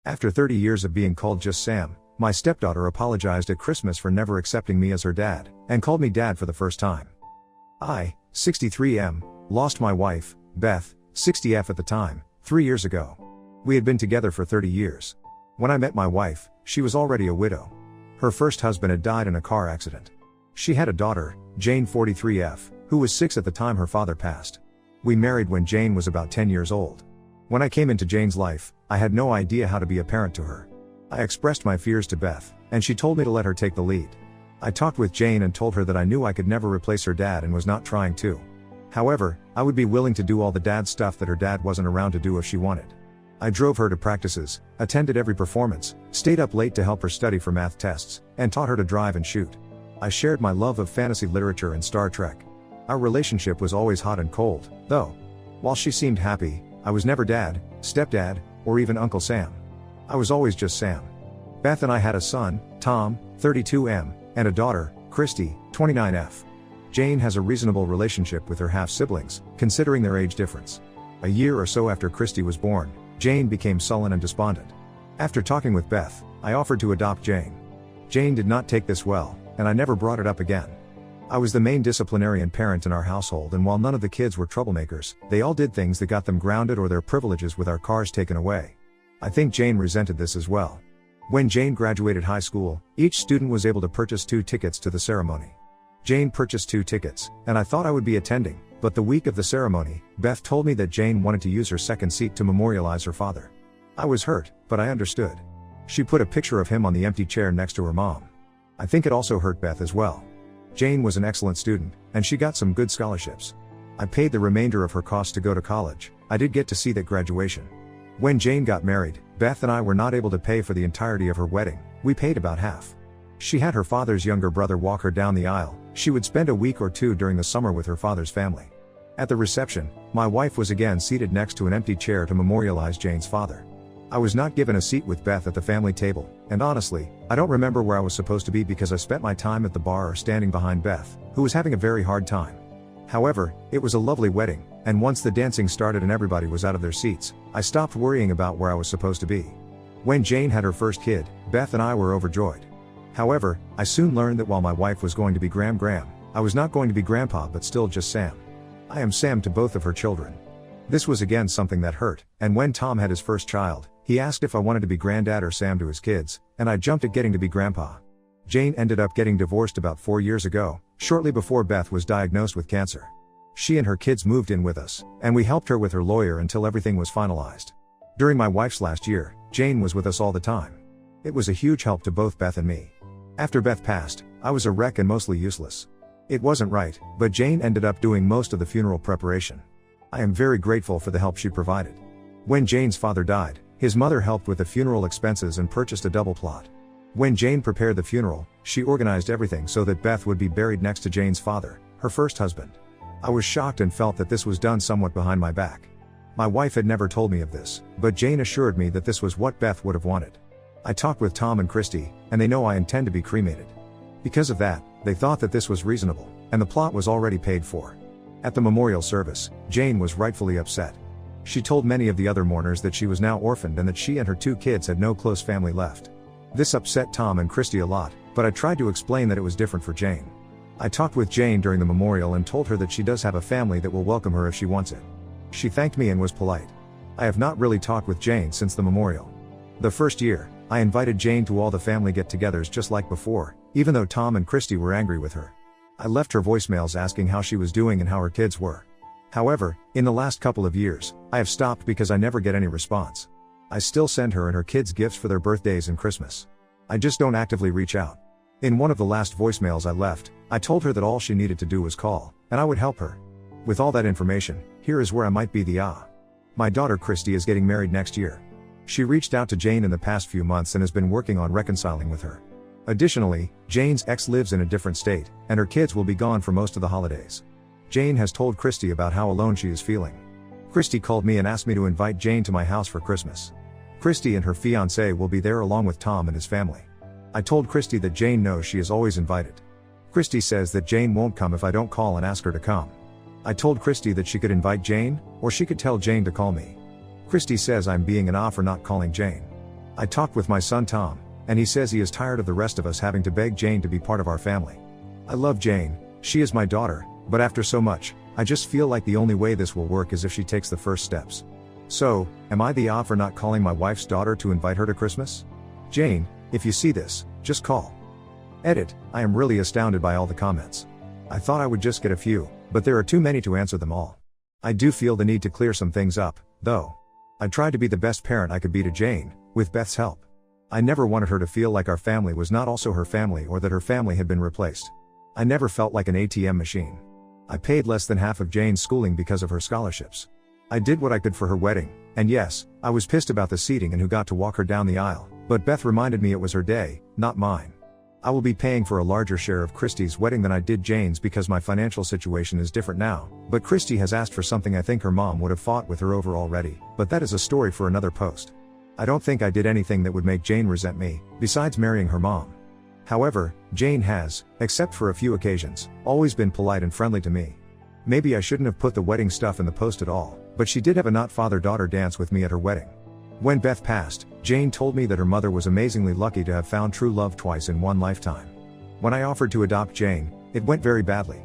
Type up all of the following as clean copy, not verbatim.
After 30 years of being called just Sam, my stepdaughter apologized at Christmas for never accepting me as her dad, and called me dad for the first time. I, 63M, lost my wife, Beth, 60F at the time, 3 years ago. We had been together for 30 years. When I met my wife, she was already a widow. Her first husband had died in a car accident. She had a daughter, Jane 43F, who was 6 at the time her father passed. We married when Jane was about 10 years old. When I came into Jane's life, I had no idea how to be a parent to her. I expressed my fears to Beth, and she told me to let her take the lead. I talked with Jane and told her that I knew I could never replace her dad and was not trying to. However, I would be willing to do all the dad stuff that her dad wasn't around to do if she wanted. I drove her to practices, attended every performance, stayed up late to help her study for math tests, and taught her to drive and shoot. I shared my love of fantasy literature and Star Trek. Our relationship was always hot and cold, though. While she seemed happy, I was never dad, stepdad, or even Uncle Sam. I was always just Sam. Beth and I had a son, Tom, 32M, and a daughter, Christy, 29F. Jane has a reasonable relationship with her half-siblings, considering their age difference. A year or so after Christy was born, Jane became sullen and despondent. After talking with Beth, I offered to adopt Jane. Jane did not take this well, and I never brought it up again. I was the main disciplinarian parent in our household, and while none of the kids were troublemakers, they all did things that got them grounded or their privileges with our cars taken away. I think Jane resented this as well. When Jane graduated high school, each student was able to purchase 2 tickets to the ceremony. Jane purchased 2 tickets, and I thought I would be attending, but the week of the ceremony, Beth told me that Jane wanted to use her second seat to memorialize her father. I was hurt, but I understood. She put a picture of him on the empty chair next to her mom. I think it also hurt Beth as well. Jane was an excellent student, and she got some good scholarships. I paid the remainder of her costs to go to college. I did get to see that graduation. When Jane got married, Beth and I were not able to pay for the entirety of her wedding. We paid about half. She had her father's younger brother walk her down the aisle. She would spend a week or 2 during the summer with her father's family. At the reception, my wife was again seated next to an empty chair to memorialize Jane's father. I was not given a seat with Beth at the family table, and honestly, I don't remember where I was supposed to be because I spent my time at the bar or standing behind Beth, who was having a very hard time. However, it was a lovely wedding, and once the dancing started and everybody was out of their seats, I stopped worrying about where I was supposed to be. When Jane had her first kid, Beth and I were overjoyed. However, I soon learned that while my wife was going to be Gram, I was not going to be Grandpa but still just Sam. I am Sam to both of her children. This was again something that hurt, and when Tom had his first child, he asked if I wanted to be Granddad or Sam to his kids, and I jumped at getting to be Grandpa. Jane ended up getting divorced about 4 years ago, shortly before Beth was diagnosed with cancer. She and her kids moved in with us, and we helped her with her lawyer until everything was finalized. During my wife's last year, Jane was with us all the time. It was a huge help to both Beth and me. After Beth passed, I was a wreck and mostly useless. It wasn't right, but Jane ended up doing most of the funeral preparation. I am very grateful for the help she provided. When Jane's father died, his mother helped with the funeral expenses and purchased a double plot. When Jane prepared the funeral, she organized everything so that Beth would be buried next to Jane's father, her first husband. I was shocked and felt that this was done somewhat behind my back. My wife had never told me of this, but Jane assured me that this was what Beth would have wanted. I talked with Tom and Christy, and they know I intend to be cremated. Because of that, they thought that this was reasonable, and the plot was already paid for. At the memorial service, Jane was rightfully upset. She told many of the other mourners that she was now orphaned and that she and her 2 kids had no close family left. This upset Tom and Christy a lot, but I tried to explain that it was different for Jane. I talked with Jane during the memorial and told her that she does have a family that will welcome her if she wants it. She thanked me and was polite. I have not really talked with Jane since the memorial. The first year, I invited Jane to all the family get-togethers just like before, even though Tom and Christy were angry with her. I left her voicemails asking how she was doing and how her kids were. However, in the last couple of years, I have stopped because I never get any response. I still send her and her kids gifts for their birthdays and Christmas. I just don't actively reach out. In one of the last voicemails I left, I told her that all she needed to do was call, and I would help her. With all that information, here is where I might be the My daughter Christy is getting married next year. She reached out to Jane in the past few months and has been working on reconciling with her. Additionally, Jane's ex lives in a different state, and her kids will be gone for most of the holidays. Jane has told Christy about how alone she is feeling. Christy called me and asked me to invite Jane to my house for Christmas. Christy and her fiancé will be there along with Tom and his family. I told Christy that Jane knows she is always invited. Christy says that Jane won't come if I don't call and ask her to come. I told Christy that she could invite Jane, or she could tell Jane to call me. Christy says I'm being an for not calling Jane. I talked with my son Tom, and he says he is tired of the rest of us having to beg Jane to be part of our family. I love Jane, she is my daughter, but after so much, I just feel like the only way this will work is if she takes the first steps. So, am I the odd for not calling my wife's daughter to invite her to Christmas? Jane, if you see this, just call. Edit, I am really astounded by all the comments. I thought I would just get a few, but there are too many to answer them all. I do feel the need to clear some things up, though. I tried to be the best parent I could be to Jane, with Beth's help. I never wanted her to feel like our family was not also her family or that her family had been replaced. I never felt like an ATM machine. I paid less than half of Jane's schooling because of her scholarships. I did what I could for her wedding, and yes, I was pissed about the seating and who got to walk her down the aisle, but Beth reminded me it was her day, not mine. I will be paying for a larger share of Christy's wedding than I did Jane's because my financial situation is different now, but Christy has asked for something I think her mom would have fought with her over already, but that is a story for another post. I don't think I did anything that would make Jane resent me, besides marrying her mom. However, Jane has, except for a few occasions, always been polite and friendly to me. Maybe I shouldn't have put the wedding stuff in the post at all, but she did have a not father-daughter dance with me at her wedding. When Beth passed, Jane told me that her mother was amazingly lucky to have found true love twice in one lifetime. When I offered to adopt Jane, it went very badly.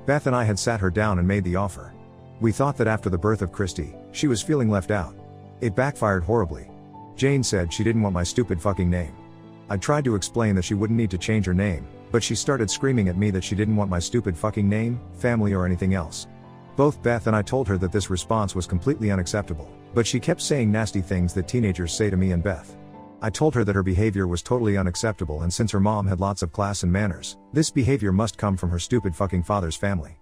Beth and I had sat her down and made the offer. We thought that after the birth of Christy, she was feeling left out. It backfired horribly. Jane said she didn't want my stupid fucking name. I tried to explain that she wouldn't need to change her name, but she started screaming at me that she didn't want my stupid fucking name, family or anything else. Both Beth and I told her that this response was completely unacceptable, but she kept saying nasty things that teenagers say to me and Beth. I told her that her behavior was totally unacceptable and since her mom had lots of class and manners, this behavior must come from her stupid fucking father's family.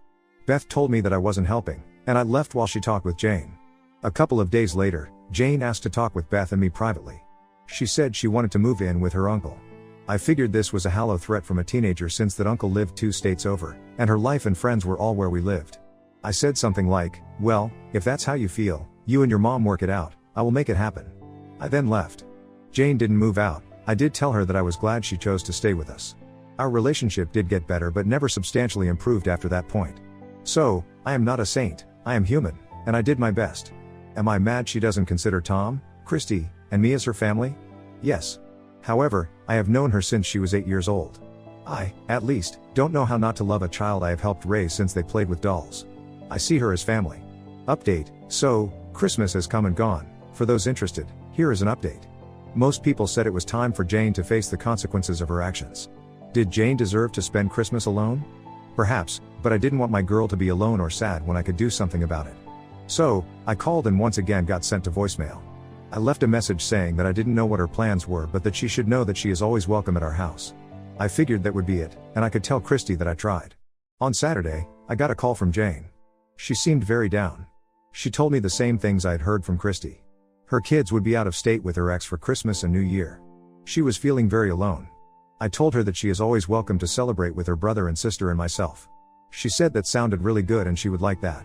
Beth told me that I wasn't helping, and I left while she talked with Jane. A couple of days later, Jane asked to talk with Beth and me privately. She said she wanted to move in with her uncle. I figured this was a hollow threat from a teenager since that uncle lived 2 states over, and her life and friends were all where we lived. I said something like, well, if that's how you feel, you and your mom work it out, I will make it happen. I then left. Jane didn't move out. I did tell her that I was glad she chose to stay with us. Our relationship did get better but never substantially improved after that point. So, I am not a saint, I am human, and I did my best. Am I mad she doesn't consider Tom, Christy, and me as her family? Yes. However, I have known her since she was 8 years old. I, at least, don't know how not to love a child I have helped raise since they played with dolls. I see her as family. Update, so, Christmas has come and gone. For those interested, here is an update. Most people said it was time for Jane to face the consequences of her actions. Did Jane deserve to spend Christmas alone? Perhaps, but I didn't want my girl to be alone or sad when I could do something about it. So, I called and once again got sent to voicemail. I left a message saying that I didn't know what her plans were but that she should know that she is always welcome at our house. I figured that would be it, and I could tell Christy that I tried. On Saturday, I got a call from Jane. She seemed very down. She told me the same things I had heard from Christy. Her kids would be out of state with her ex for Christmas and New Year. She was feeling very alone. I told her that she is always welcome to celebrate with her brother and sister and myself. She said that sounded really good and she would like that.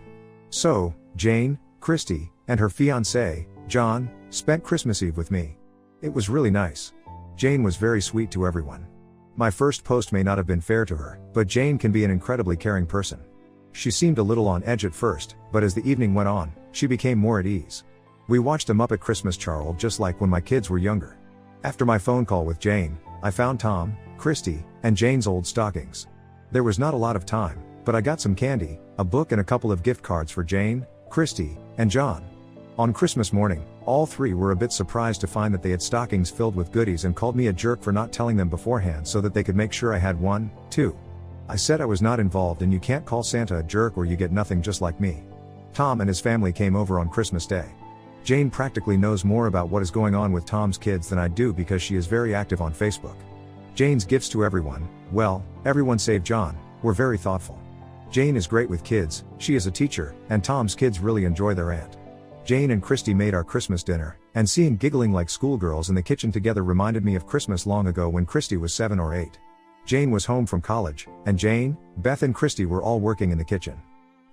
So, Jane, Christy, and her fiancé, John, spent Christmas Eve with me. It was really nice. Jane was very sweet to everyone. My first post may not have been fair to her, but Jane can be an incredibly caring person. She seemed a little on edge at first, but as the evening went on, she became more at ease. We watched a Muppet Christmas Carol just like when my kids were younger. After my phone call with Jane, I found Tom, Christy, and Jane's old stockings. There was not a lot of time, but I got some candy, a book and a couple of gift cards for Jane, Christy, and John. On Christmas morning, all three were a bit surprised to find that they had stockings filled with goodies and called me a jerk for not telling them beforehand so that they could make sure I had one, too. I said I was not involved and you can't call Santa a jerk or you get nothing just like me. Tom and his family came over on Christmas Day. Jane practically knows more about what is going on with Tom's kids than I do because she is very active on Facebook. Jane's gifts to everyone, well, everyone save John, were very thoughtful. Jane is great with kids, she is a teacher, and Tom's kids really enjoy their aunt. Jane and Christy made our Christmas dinner, and seeing giggling like schoolgirls in the kitchen together reminded me of Christmas long ago when Christy was 7 or 8. Jane was home from college, and Jane, Beth and Christy were all working in the kitchen.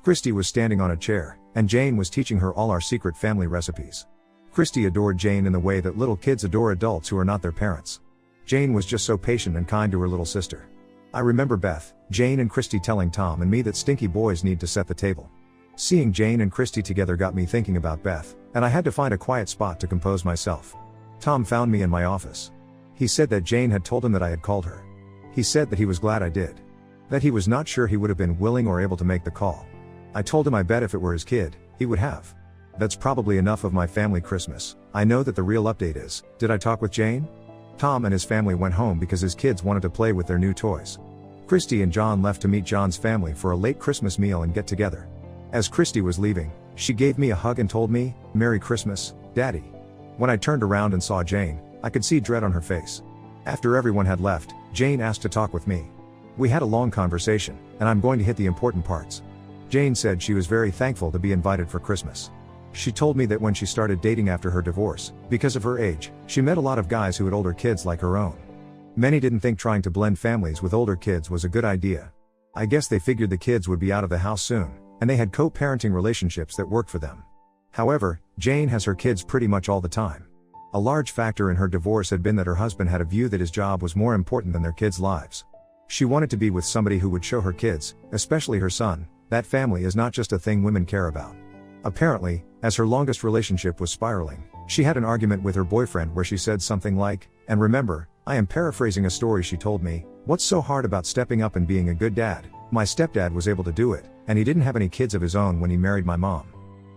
Christy was standing on a chair, and Jane was teaching her all our secret family recipes. Christy adored Jane in the way that little kids adore adults who are not their parents. Jane was just so patient and kind to her little sister. I remember Beth, Jane and Christy telling Tom and me that stinky boys need to set the table. Seeing Jane and Christy together got me thinking about Beth, and I had to find a quiet spot to compose myself. Tom found me in my office. He said that Jane had told him that I had called her. He said that he was glad I did. That he was not sure he would have been willing or able to make the call. I told him I bet if it were his kid, he would have. That's probably enough of my family Christmas. I know that the real update is, did I talk with Jane? Tom and his family went home because his kids wanted to play with their new toys. Christy and John left to meet John's family for a late Christmas meal and get together. As Christy was leaving, she gave me a hug and told me, "Merry Christmas, Daddy." When I turned around and saw Jane, I could see dread on her face. After everyone had left, Jane asked to talk with me. We had a long conversation, and I'm going to hit the important parts. Jane said she was very thankful to be invited for Christmas. She told me that when she started dating after her divorce, because of her age, she met a lot of guys who had older kids like her own. Many didn't think trying to blend families with older kids was a good idea. I guess they figured the kids would be out of the house soon, and they had co-parenting relationships that worked for them. However, Jane has her kids pretty much all the time. A large factor in her divorce had been that her husband had a view that his job was more important than their kids' lives. She wanted to be with somebody who would show her kids, especially her son, that family is not just a thing women care about. Apparently, as her longest relationship was spiraling, she had an argument with her boyfriend where she said something like, and remember, I am paraphrasing a story she told me, "What's so hard about stepping up and being a good dad? My stepdad was able to do it, and he didn't have any kids of his own when he married my mom."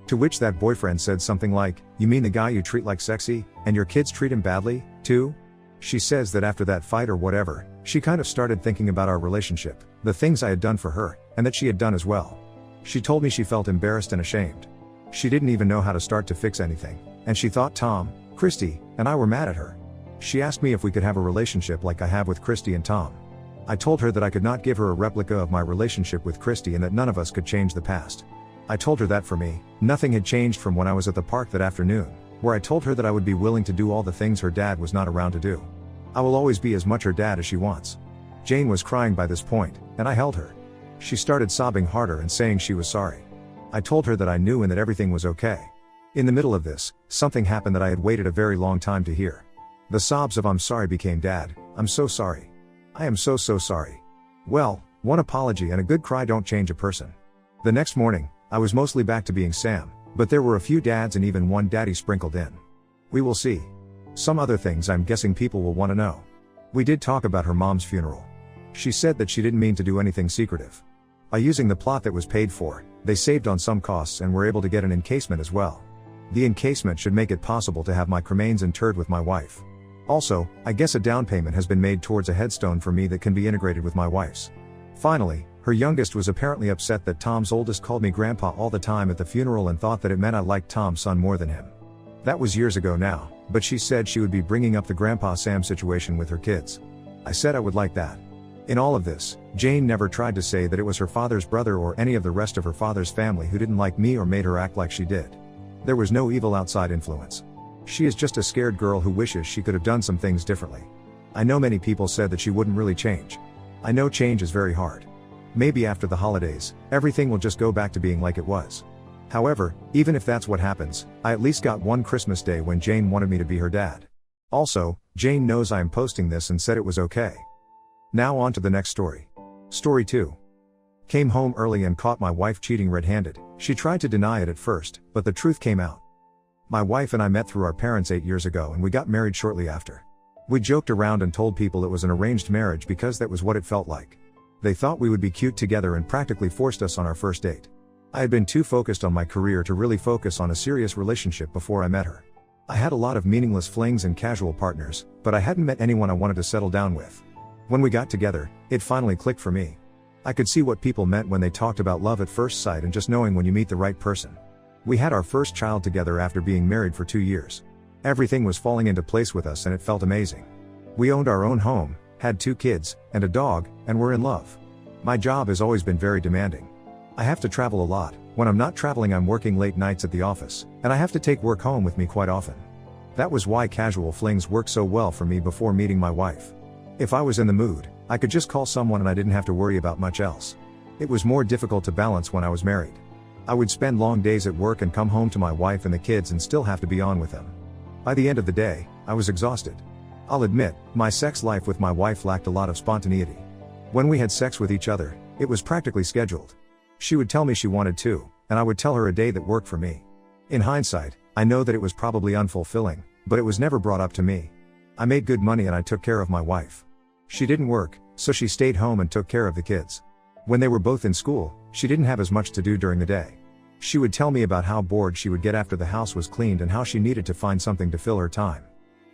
To which that boyfriend said something like, "You mean the guy you treat like sexy, and your kids treat him badly, too?" She says that after that fight or whatever, she kind of started thinking about our relationship, the things I had done for her, and that she had done as well. She told me she felt embarrassed and ashamed. She didn't even know how to start to fix anything, and she thought Tom, Christy, and I were mad at her. She asked me if we could have a relationship like I have with Christy and Tom. I told her that I could not give her a replica of my relationship with Christy and that none of us could change the past. I told her that for me, nothing had changed from when I was at the park that afternoon, where I told her that I would be willing to do all the things her dad was not around to do. I will always be as much her dad as she wants. Jane was crying by this point, and I held her. She started sobbing harder and saying she was sorry. I told her that I knew and that everything was okay. In the middle of this, something happened that I had waited a very long time to hear. The sobs of "I'm sorry" became "Dad, I'm so sorry. I am so sorry." Well, one apology and a good cry don't change a person. The next morning, I was mostly back to being Sam, but there were a few dads and even one daddy sprinkled in. We will see. Some other things I'm guessing people will want to know. We did talk about her mom's funeral. She said that she didn't mean to do anything secretive. By using the plot that was paid for, they saved on some costs and were able to get an encasement as well. The encasement should make it possible to have my cremains interred with my wife. Also, I guess a down payment has been made towards a headstone for me that can be integrated with my wife's. Finally, her youngest was apparently upset that Tom's oldest called me grandpa all the time at the funeral and thought that it meant I liked Tom's son more than him. That was years ago now, but she said she would be bringing up the Grandpa Sam situation with her kids. I said I would like that. In all of this, Jane never tried to say that it was her father's brother or any of the rest of her father's family who didn't like me or made her act like she did. There was no evil outside influence. She is just a scared girl who wishes she could have done some things differently. I know many people said that she wouldn't really change. I know change is very hard. Maybe after the holidays, everything will just go back to being like it was. However, even if that's what happens, I at least got one Christmas day when Jane wanted me to be her dad. Also, Jane knows I am posting this and said it was okay. Now on to the next story. Story 2. Came home early and caught my wife cheating red-handed. She tried to deny it at first, but the truth came out. My wife and I met through our parents 8 years ago and we got married shortly after. We joked around and told people it was an arranged marriage because that was what it felt like. They thought we would be cute together and practically forced us on our first date. I had been too focused on my career to really focus on a serious relationship before I met her. I had a lot of meaningless flings and casual partners, but I hadn't met anyone I wanted to settle down with. When we got together, it finally clicked for me. I could see what people meant when they talked about love at first sight and just knowing when you meet the right person. We had our first child together after being married for 2 years. Everything was falling into place with us and it felt amazing. We owned our own home, had 2 kids, and a dog, and were in love. My job has always been very demanding. I have to travel a lot. When I'm not traveling, I'm working late nights at the office, and I have to take work home with me quite often. That was why casual flings worked so well for me before meeting my wife. If I was in the mood, I could just call someone and I didn't have to worry about much else. It was more difficult to balance when I was married. I would spend long days at work and come home to my wife and the kids and still have to be on with them. By the end of the day, I was exhausted. I'll admit, my sex life with my wife lacked a lot of spontaneity. When we had sex with each other, it was practically scheduled. She would tell me she wanted to, and I would tell her a day that worked for me. In hindsight, I know that it was probably unfulfilling, but it was never brought up to me. I made good money and I took care of my wife. She didn't work, so she stayed home and took care of the kids. When they were both in school, she didn't have as much to do during the day. She would tell me about how bored she would get after the house was cleaned and how she needed to find something to fill her time.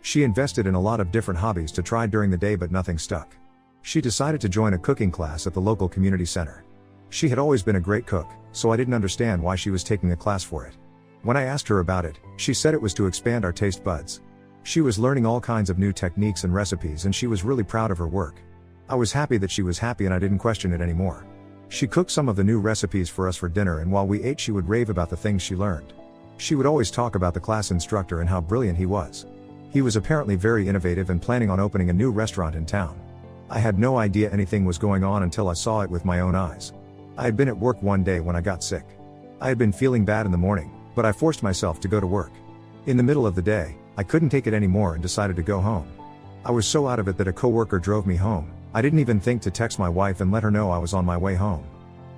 She invested in a lot of different hobbies to try during the day, but nothing stuck. She decided to join a cooking class at the local community center. She had always been a great cook, so I didn't understand why she was taking a class for it. When I asked her about it, she said it was to expand our taste buds. She was learning all kinds of new techniques and recipes, and she was really proud of her work. I was happy that she was happy and I didn't question it anymore. She cooked some of the new recipes for us for dinner, and while we ate she would rave about the things she learned. She would always talk about the class instructor and how brilliant he was. He was apparently very innovative and planning on opening a new restaurant in town. I had no idea anything was going on until I saw it with my own eyes. I had been at work one day when I got sick. I had been feeling bad in the morning, but I forced myself to go to work. In the middle of the day, I couldn't take it anymore and decided to go home. I was so out of it that a coworker drove me home. I didn't even think to text my wife and let her know I was on my way home.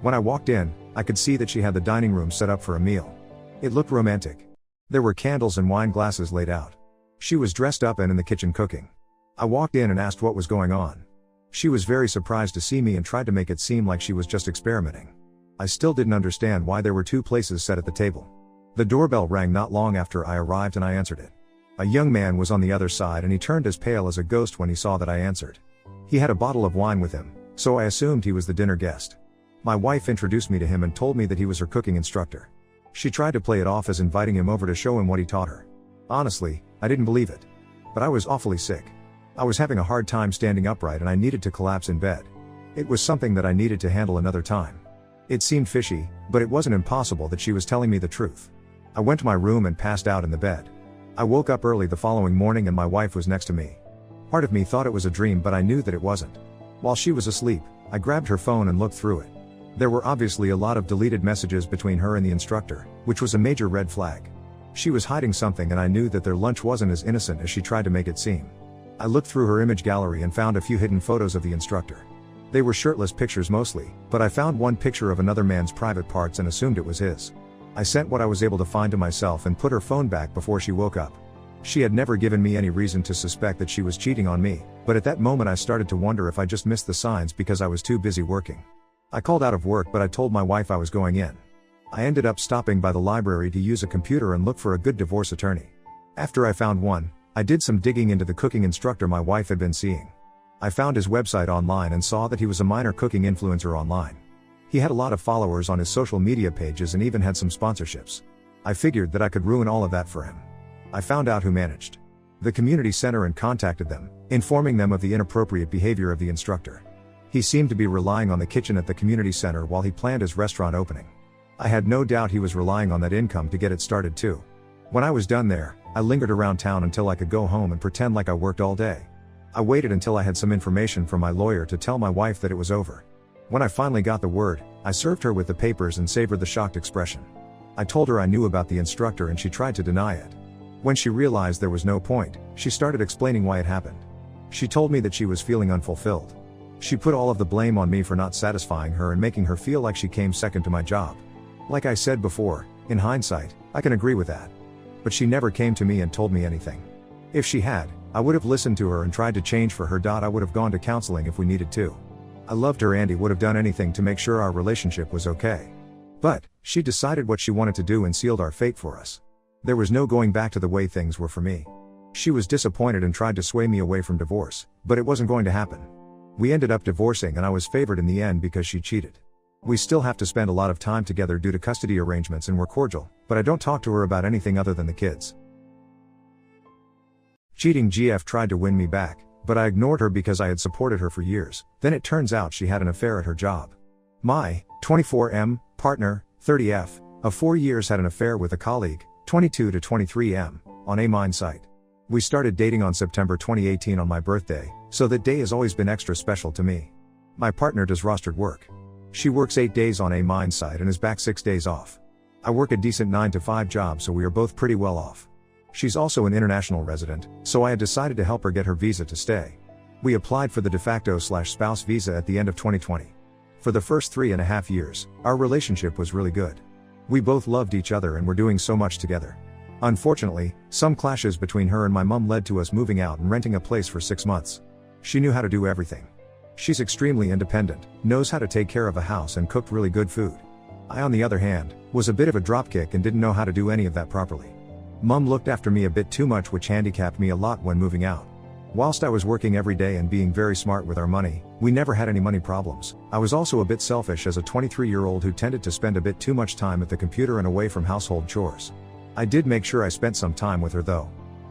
When I walked in, I could see that she had the dining room set up for a meal. It looked romantic. There were candles and wine glasses laid out. She was dressed up and in the kitchen cooking. I walked in and asked what was going on. She was very surprised to see me and tried to make it seem like she was just experimenting. I still didn't understand why there were two places set at the table. The doorbell rang not long after I arrived and I answered it. A young man was on the other side and he turned as pale as a ghost when he saw that I answered. He had a bottle of wine with him, so I assumed he was the dinner guest. My wife introduced me to him and told me that he was her cooking instructor. She tried to play it off as inviting him over to show him what he taught her. Honestly, I didn't believe it. But I was awfully sick. I was having a hard time standing upright and I needed to collapse in bed. It was something that I needed to handle another time. It seemed fishy, but it wasn't impossible that she was telling me the truth. I went to my room and passed out in the bed. I woke up early the following morning and my wife was next to me. Part of me thought it was a dream, but I knew that it wasn't. While she was asleep, I grabbed her phone and looked through it. There were obviously a lot of deleted messages between her and the instructor, which was a major red flag. She was hiding something and I knew that their lunch wasn't as innocent as she tried to make it seem. I looked through her image gallery and found a few hidden photos of the instructor. They were shirtless pictures mostly, but I found one picture of another man's private parts and assumed it was his. I sent what I was able to find to myself and put her phone back before she woke up. She had never given me any reason to suspect that she was cheating on me, but at that moment I started to wonder if I just missed the signs because I was too busy working. I called out of work, but I told my wife I was going in. I ended up stopping by the library to use a computer and look for a good divorce attorney. After I found one, I did some digging into the cooking instructor my wife had been seeing. I found his website online and saw that he was a minor cooking influencer online. He had a lot of followers on his social media pages and even had some sponsorships. I figured that I could ruin all of that for him. I found out who managed the community center and contacted them, informing them of the inappropriate behavior of the instructor. He seemed to be relying on the kitchen at the community center while he planned his restaurant opening. I had no doubt he was relying on that income to get it started too. When I was done there, I lingered around town until I could go home and pretend like I worked all day. I waited until I had some information from my lawyer to tell my wife that it was over. When I finally got the word, I served her with the papers and savored the shocked expression. I told her I knew about the instructor and she tried to deny it. When she realized there was no point, she started explaining why it happened. She told me that she was feeling unfulfilled. She put all of the blame on me for not satisfying her and making her feel like she came second to my job. Like I said before, in hindsight, I can agree with that. But she never came to me and told me anything. If she had, I would have listened to her and tried to change for her. I would have gone to counseling if we needed to. I loved her and would have done anything to make sure our relationship was okay. But she decided what she wanted to do and sealed our fate for us. There was no going back to the way things were for me. She was disappointed and tried to sway me away from divorce, but it wasn't going to happen. We ended up divorcing and I was favored in the end because she cheated. We still have to spend a lot of time together due to custody arrangements and we're cordial, but I don't talk to her about anything other than the kids. Cheating GF tried to win me back, but I ignored her because I had supported her for years. Then it turns out she had an affair at her job. My 24M partner, 30F, of 4 years had an affair with a colleague, 22 to 23M, on a mine site. We started dating on September 2018 on my birthday, so that day has always been extra special to me. My partner does rostered work. She works 8 days on a mine site and is back 6 days off. I work a decent 9-to-5 job, so we are both pretty well off. She's also an international resident, so I had decided to help her get her visa to stay. We applied for the de facto/spouse visa at the end of 2020. For the first 3.5 years, our relationship was really good. We both loved each other and were doing so much together. Unfortunately, some clashes between her and my mum led to us moving out and renting a place for 6 months. She knew how to do everything. She's extremely independent, knows how to take care of a house and cooked really good food. I, on the other hand, was a bit of a dropkick and didn't know how to do any of that properly. Mum looked after me a bit too much, which handicapped me a lot when moving out. Whilst I was working every day and being very smart with our money, we never had any money problems. I was also a bit selfish as a 23-year-old who tended to spend a bit too much time at the computer and away from household chores. I did make sure I spent some time with her though.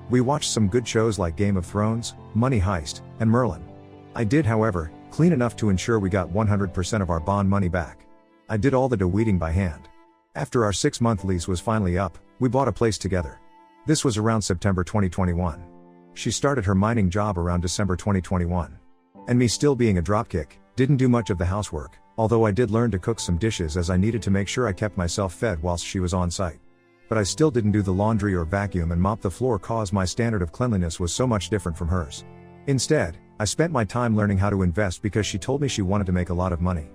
We watched some good shows like Game of Thrones, Money Heist, and Merlin. I did, however, clean enough to ensure we got 100% of our bond money back. I did all the weeding by hand. After our 6-month lease was finally up, we bought a place together. This was around September 2021. She started her mining job around December 2021. And me, still being a dropkick, didn't do much of the housework, although I did learn to cook some dishes as I needed to make sure I kept myself fed whilst she was on site. But I still didn't do the laundry or vacuum and mop the floor cause my standard of cleanliness was so much different from hers. Instead, I spent my time learning how to invest because she told me she wanted to make a lot of money.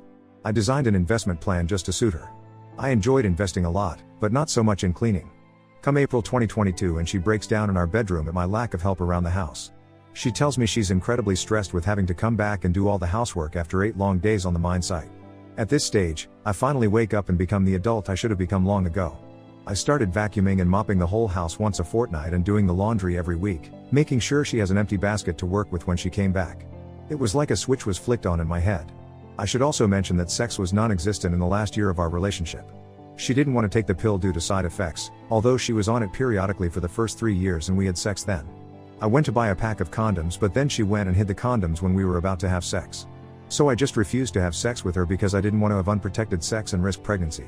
I designed an investment plan just to suit her. I enjoyed investing a lot, but not so much in cleaning. Come April 2022 and she breaks down in our bedroom at my lack of help around the house. She tells me she's incredibly stressed with having to come back and do all the housework after 8 long days on the mine site. At this stage, I finally wake up and become the adult I should have become long ago. I started vacuuming and mopping the whole house once a fortnight and doing the laundry every week, making sure she has an empty basket to work with when she came back. It was like a switch was flicked on in my head. I should also mention that sex was non-existent in the last year of our relationship. She didn't want to take the pill due to side effects, although she was on it periodically for the first 3 years and we had sex then. I went to buy a pack of condoms, but then she went and hid the condoms when we were about to have sex. So I just refused to have sex with her because I didn't want to have unprotected sex and risk pregnancy.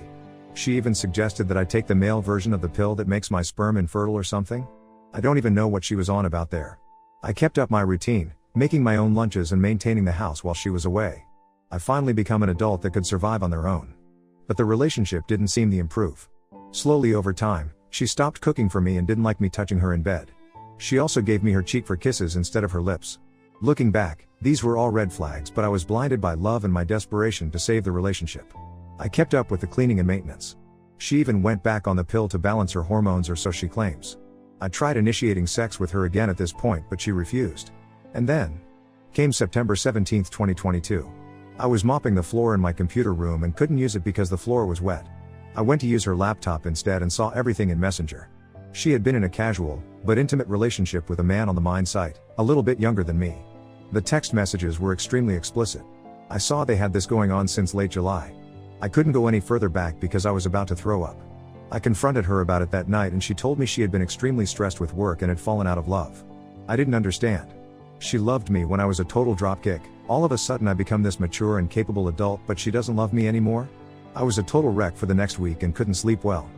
She even suggested that I take the male version of the pill that makes my sperm infertile or something. I don't even know what she was on about there. I kept up my routine, making my own lunches and maintaining the house while she was away. I finally become an adult that could survive on their own. But the relationship didn't seem to improve. Slowly over time, she stopped cooking for me and didn't like me touching her in bed. She also gave me her cheek for kisses instead of her lips. Looking back, these were all red flags, but I was blinded by love and my desperation to save the relationship. I kept up with the cleaning and maintenance. She even went back on the pill to balance her hormones, or so she claims. I tried initiating sex with her again at this point, but she refused. And then came September 17, 2022. I was mopping the floor in my computer room and couldn't use it because the floor was wet. I went to use her laptop instead and saw everything in Messenger. She had been in a casual, but intimate relationship with a man on the mine site, a little bit younger than me. The text messages were extremely explicit. I saw they had this going on since late July. I couldn't go any further back because I was about to throw up. I confronted her about it that night and she told me she had been extremely stressed with work and had fallen out of love. I didn't understand. She loved me when I was a total dropkick. All of a sudden I become this mature and capable adult, but she doesn't love me anymore? I was a total wreck for the next week and couldn't sleep well.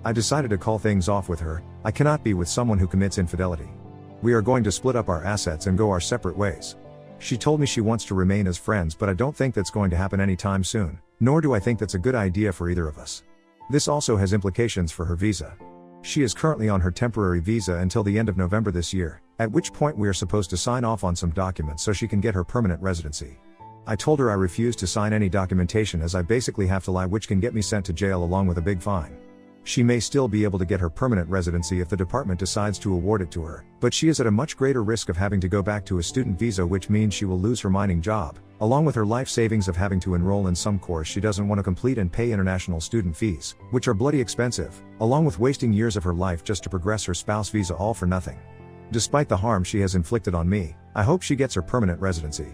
I decided to call things off with her. I cannot be with someone who commits infidelity. We are going to split up our assets and go our separate ways. She told me she wants to remain as friends, but I don't think that's going to happen anytime soon, nor do I think that's a good idea for either of us. This also has implications for her visa. She is currently on her temporary visa until the end of November this year, at which point we are supposed to sign off on some documents so she can get her permanent residency. I told her I refuse to sign any documentation as I basically have to lie, which can get me sent to jail along with a big fine. She may still be able to get her permanent residency if the department decides to award it to her, but she is at a much greater risk of having to go back to a student visa, which means she will lose her mining job, along with her life savings of having to enroll in some course she doesn't want to complete and pay international student fees, which are bloody expensive, along with wasting years of her life just to progress her spouse visa, all for nothing. Despite the harm she has inflicted on me, I hope she gets her permanent residency.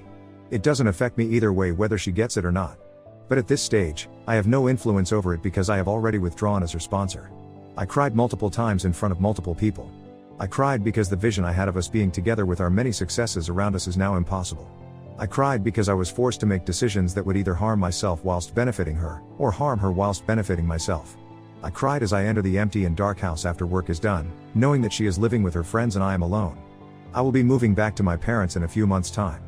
It doesn't affect me either way whether she gets it or not. But at this stage, I have no influence over it because I have already withdrawn as her sponsor. I cried multiple times in front of multiple people. I cried because the vision I had of us being together with our many successes around us is now impossible. I cried because I was forced to make decisions that would either harm myself whilst benefiting her, or harm her whilst benefiting myself. I cried as I enter the empty and dark house after work is done, knowing that she is living with her friends and I am alone. I will be moving back to my parents in a few months' time.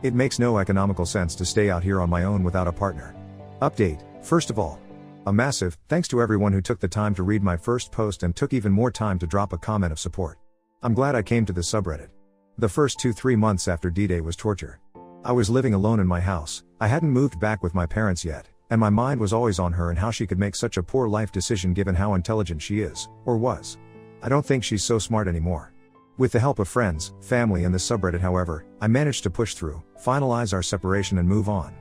It makes no economical sense to stay out here on my own without a partner. Update, first of all, a massive thanks to everyone who took the time to read my first post and took even more time to drop a comment of support. I'm glad I came to this subreddit. The first 2-3 months after D-Day was torture. I was living alone in my house, I hadn't moved back with my parents yet, and my mind was always on her and how she could make such a poor life decision given how intelligent she is, or was. I don't think she's so smart anymore. With the help of friends, family and the subreddit however, I managed to push through, finalize our separation and move on.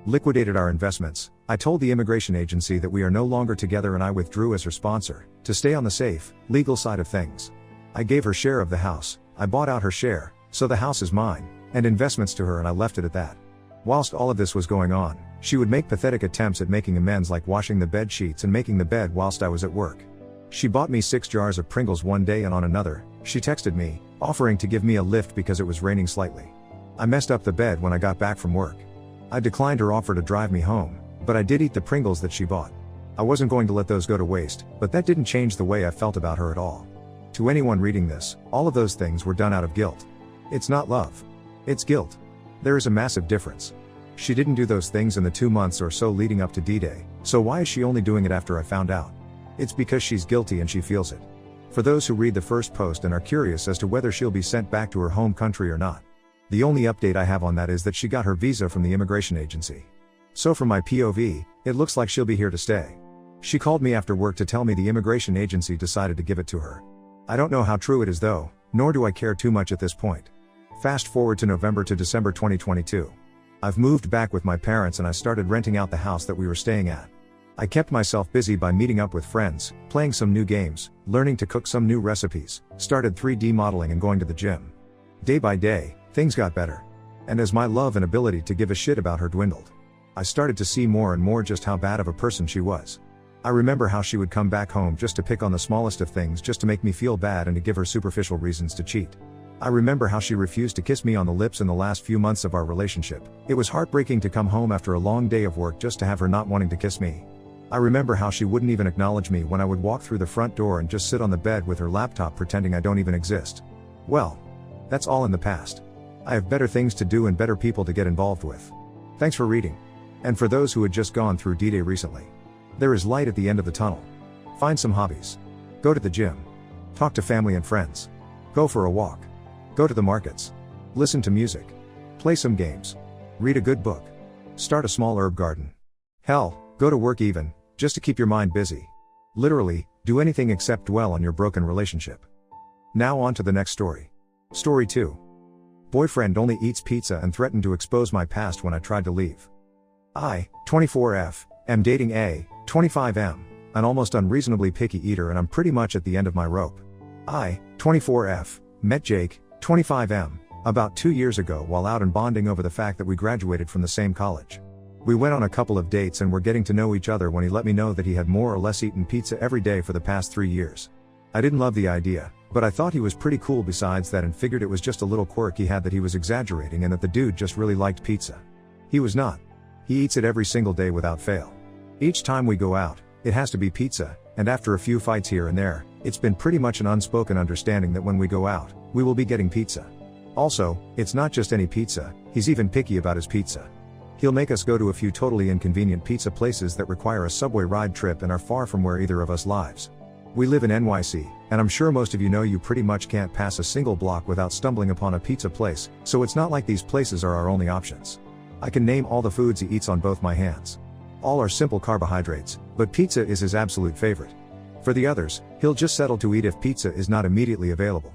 Liquidated our investments. I told the immigration agency that we are no longer together and I withdrew as her sponsor, to stay on the safe, legal side of things. I gave her share of the house, I bought out her share, so the house is mine, and investments to her and I left it at that. Whilst all of this was going on, she would make pathetic attempts at making amends like washing the bed sheets and making the bed whilst I was at work. She bought me 6 jars of Pringles one day and on another, she texted me, offering to give me a lift because it was raining slightly. I messed up the bed when I got back from work. I declined her offer to drive me home, but I did eat the Pringles that she bought. I wasn't going to let those go to waste, but that didn't change the way I felt about her at all. To anyone reading this, all of those things were done out of guilt. It's not love. It's guilt. There is a massive difference. She didn't do those things in the 2 months or so leading up to D-Day, so why is she only doing it after I found out? It's because she's guilty and she feels it. For those who read the first post and are curious as to whether she'll be sent back to her home country or not, the only update I have on that is that she got her visa from the immigration agency. So from my POV, it looks like she'll be here to stay. She called me after work to tell me the immigration agency decided to give it to her. I don't know how true it is though, nor do I care too much at this point. Fast forward to November to December 2022. I've moved back with my parents and I started renting out the house that we were staying at. I kept myself busy by meeting up with friends, playing some new games, learning to cook some new recipes, started 3D modeling and going to the gym. Day by day, things got better. And as my love and ability to give a shit about her dwindled, I started to see more and more just how bad of a person she was. I remember how she would come back home just to pick on the smallest of things just to make me feel bad and to give her superficial reasons to cheat. I remember how she refused to kiss me on the lips in the last few months of our relationship. It was heartbreaking to come home after a long day of work just to have her not wanting to kiss me. I remember how she wouldn't even acknowledge me when I would walk through the front door and just sit on the bed with her laptop pretending I don't even exist. Well, that's all in the past. I have better things to do and better people to get involved with. Thanks for reading. And for those who had just gone through D-Day recently, there is light at the end of the tunnel. Find some hobbies. Go to the gym. Talk to family and friends. Go for a walk. Go to the markets. Listen to music. Play some games. Read a good book. Start a small herb garden. Hell, go to work even, just to keep your mind busy. Literally, do anything except dwell on your broken relationship. Now on to the next story. Story 2. Boyfriend only eats pizza and threatened to expose my past when I tried to leave. I, 24F, am dating A, 25M, an almost unreasonably picky eater and I'm pretty much at the end of my rope. I, 24F, met Jake, 25M, about 2 years ago while out and bonding over the fact that we graduated from the same college. We went on a couple of dates and were getting to know each other when he let me know that he had more or less eaten pizza every day for the past 3 years. I didn't love the idea, but I thought he was pretty cool besides that and figured it was just a little quirk he had that he was exaggerating and that the dude just really liked pizza. He was not. He eats it every single day without fail. Each time we go out, it has to be pizza, and after a few fights here and there, it's been pretty much an unspoken understanding that when we go out, we will be getting pizza. Also, it's not just any pizza, he's even picky about his pizza. He'll make us go to a few totally inconvenient pizza places that require a subway ride trip and are far from where either of us lives. We live in NYC, and I'm sure most of you know you pretty much can't pass a single block without stumbling upon a pizza place, so it's not like these places are our only options. I can name all the foods he eats on both my hands. All are simple carbohydrates, but pizza is his absolute favorite. For the others, he'll just settle to eat if pizza is not immediately available.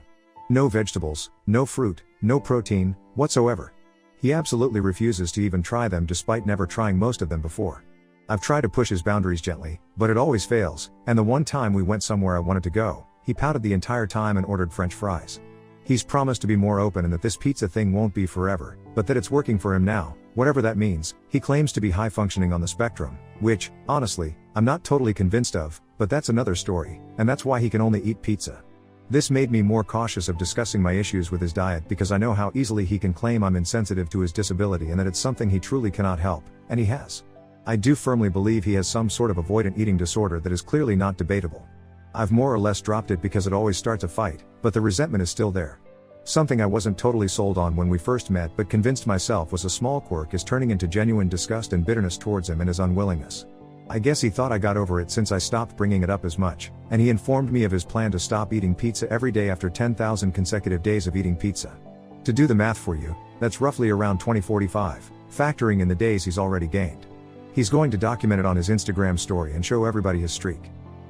No vegetables, no fruit, no protein, whatsoever. He absolutely refuses to even try them despite never trying most of them before. I've tried to push his boundaries gently, but it always fails, and the one time we went somewhere I wanted to go, he pouted the entire time and ordered French fries. He's promised to be more open and that this pizza thing won't be forever, but that it's working for him now, whatever that means. He claims to be high functioning on the spectrum, which, honestly, I'm not totally convinced of, but that's another story, and that's why he can only eat pizza. This made me more cautious of discussing my issues with his diet because I know how easily he can claim I'm insensitive to his disability and that it's something he truly cannot help, and he has. I do firmly believe he has some sort of avoidant eating disorder that is clearly not debatable. I've more or less dropped it because it always starts a fight, but the resentment is still there. Something I wasn't totally sold on when we first met but convinced myself was a small quirk is turning into genuine disgust and bitterness towards him and his unwillingness. I guess he thought I got over it since I stopped bringing it up as much, and he informed me of his plan to stop eating pizza every day after 10,000 consecutive days of eating pizza. To do the math for you, that's roughly around 2045, factoring in the days he's already gained. He's going to document it on his Instagram story and show everybody his streak.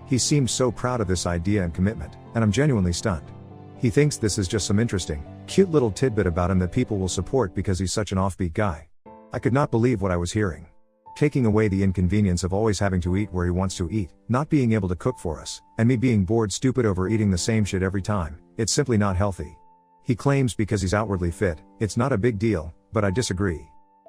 He seems so proud of this idea and commitment, and I'm genuinely stunned. He thinks this is just some interesting, cute little tidbit about him that people will support because he's such an offbeat guy. I could not believe what I was hearing. Taking away the inconvenience of always having to eat where he wants to eat, not being able to cook for us, and me being bored stupid over eating the same shit every time, it's simply not healthy. He claims because he's outwardly fit, it's not a big deal, but I disagree.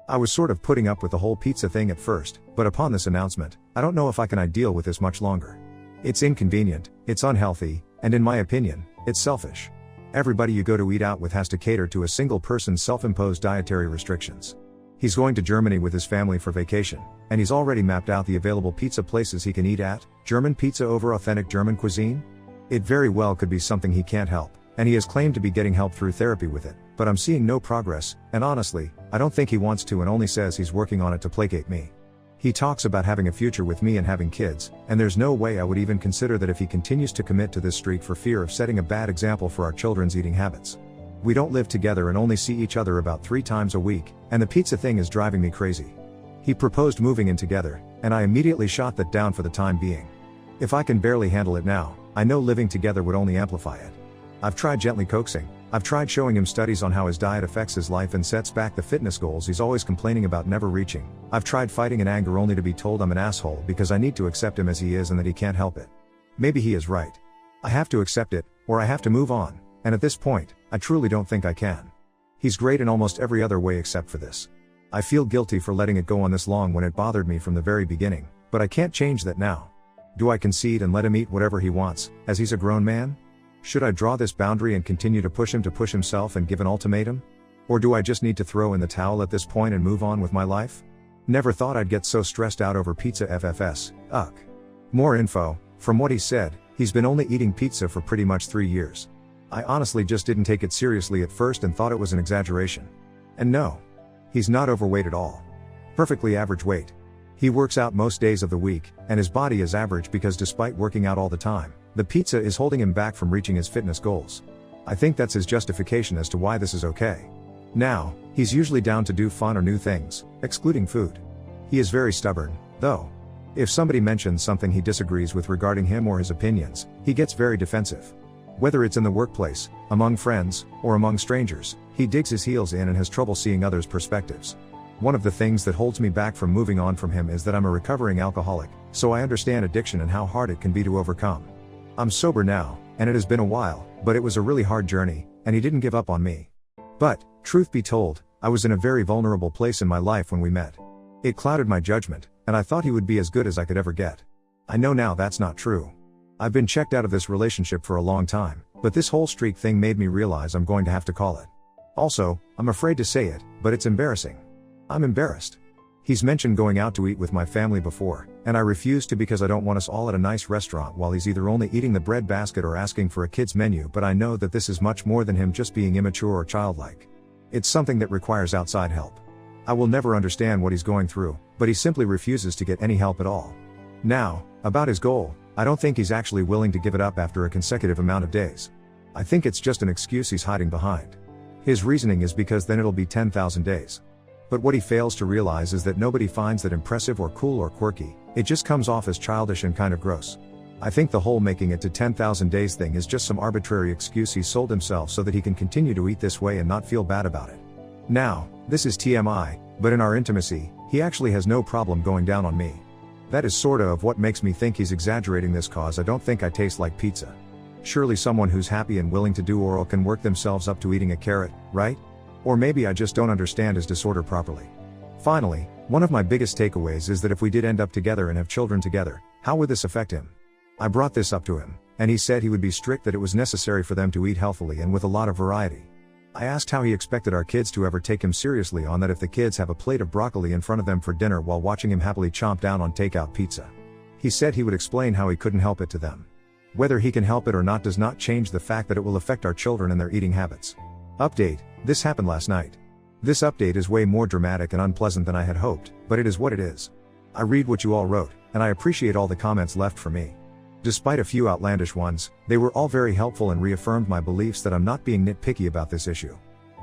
I was sort of putting up with the whole pizza thing at first, but upon this announcement, I don't know if I can deal with this much longer. It's inconvenient, it's unhealthy, and in my opinion, it's selfish. Everybody you go to eat out with has to cater to a single person's self-imposed dietary restrictions. He's going to Germany with his family for vacation, and he's already mapped out the available pizza places he can eat at. German pizza over authentic German cuisine? It very well could be something he can't help, and he has claimed to be getting help through therapy with it, but I'm seeing no progress, and honestly, I don't think he wants to and only says he's working on it to placate me. He talks about having a future with me and having kids, and there's no way I would even consider that if he continues to commit to this streak for fear of setting a bad example for our children's eating habits. We don't live together and only see each other about 3 times a week, and the pizza thing is driving me crazy. He proposed moving in together, and I immediately shot that down for the time being. If I can barely handle it now, I know living together would only amplify it. I've tried gently coaxing, I've tried showing him studies on how his diet affects his life and sets back the fitness goals he's always complaining about never reaching. I've tried fighting in anger only to be told I'm an asshole because I need to accept him as he is and that he can't help it. Maybe he is right. I have to accept it, or I have to move on, and at this point, I truly don't think I can. He's great in almost every other way except for this. I feel guilty for letting it go on this long when it bothered me from the very beginning, but I can't change that now. Do I concede and let him eat whatever he wants, as he's a grown man? Should I draw this boundary and continue to push him to push himself and give an ultimatum? Or do I just need to throw in the towel at this point and move on with my life? Never thought I'd get so stressed out over pizza FFS, ugh. More info. From what he said, he's been only eating pizza for pretty much 3 years. I honestly just didn't take it seriously at first and thought it was an exaggeration. And no. He's not overweight at all. Perfectly average weight. He works out most days of the week, and his body is average because despite working out all the time, the pizza is holding him back from reaching his fitness goals. I think that's his justification as to why this is okay. Now, he's usually down to do fun or new things, excluding food. He is very stubborn, though. If somebody mentions something he disagrees with regarding him or his opinions, he gets very defensive. Whether it's in the workplace, among friends, or among strangers, he digs his heels in and has trouble seeing others' perspectives. One of the things that holds me back from moving on from him is that I'm a recovering alcoholic, so I understand addiction and how hard it can be to overcome. I'm sober now, and it has been a while, but it was a really hard journey, and he didn't give up on me. But, truth be told, I was in a very vulnerable place in my life when we met. It clouded my judgment, and I thought he would be as good as I could ever get. I know now that's not true. I've been checked out of this relationship for a long time, but this whole streak thing made me realize I'm going to have to call it. Also, I'm afraid to say it, but it's embarrassing. I'm embarrassed. He's mentioned going out to eat with my family before, and I refuse to because I don't want us all at a nice restaurant while he's either only eating the bread basket or asking for a kid's menu, but I know that this is much more than him just being immature or childlike. It's something that requires outside help. I will never understand what he's going through, but he simply refuses to get any help at all. Now, about his goal, I don't think he's actually willing to give it up after a consecutive amount of days. I think it's just an excuse he's hiding behind. His reasoning is because then it'll be 10,000 days. But what he fails to realize is that nobody finds that impressive or cool or quirky, it just comes off as childish and kind of gross. I think the whole making it to 10,000 days thing is just some arbitrary excuse he sold himself so that he can continue to eat this way and not feel bad about it. Now, this is TMI, but in our intimacy, he actually has no problem going down on me. That is sorta of what makes me think he's exaggerating this cause I don't think I taste like pizza. Surely someone who's happy and willing to do oral can work themselves up to eating a carrot, right? Or maybe I just don't understand his disorder properly. Finally, one of my biggest takeaways is that if we did end up together and have children together, how would this affect him? I brought this up to him, and he said he would be strict that it was necessary for them to eat healthily and with a lot of variety. I asked how he expected our kids to ever take him seriously on that if the kids have a plate of broccoli in front of them for dinner while watching him happily chomp down on takeout pizza. He said he would explain how he couldn't help it to them. Whether he can help it or not does not change the fact that it will affect our children and their eating habits. Update: this happened last night. This update is way more dramatic and unpleasant than I had hoped, but it is what it is. I read what you all wrote, and I appreciate all the comments left for me. Despite a few outlandish ones, they were all very helpful and reaffirmed my beliefs that I'm not being nitpicky about this issue.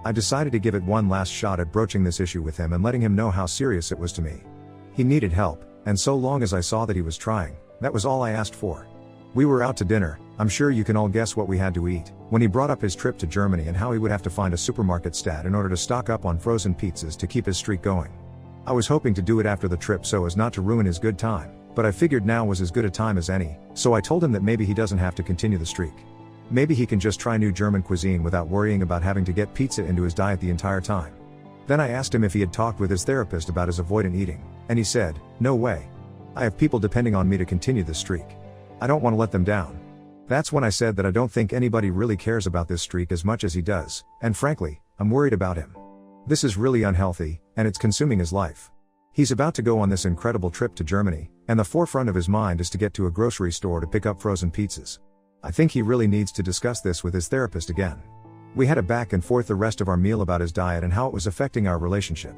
I decided to give it one last shot at broaching this issue with him and letting him know how serious it was to me. He needed help, and so long as I saw that he was trying, that was all I asked for. We were out to dinner. I'm sure you can all guess what we had to eat, when he brought up his trip to Germany and how he would have to find a supermarket stat in order to stock up on frozen pizzas to keep his streak going. I was hoping to do it after the trip so as not to ruin his good time, but I figured now was as good a time as any, so I told him that maybe he doesn't have to continue the streak. Maybe he can just try new German cuisine without worrying about having to get pizza into his diet the entire time. Then I asked him if he had talked with his therapist about his avoidant eating, and he said, "No way. I have people depending on me to continue this streak. I don't want to let them down." That's when I said that I don't think anybody really cares about this streak as much as he does, and frankly, I'm worried about him. This is really unhealthy, and it's consuming his life. He's about to go on this incredible trip to Germany, and the forefront of his mind is to get to a grocery store to pick up frozen pizzas. I think he really needs to discuss this with his therapist again. We had a back and forth the rest of our meal about his diet and how it was affecting our relationship.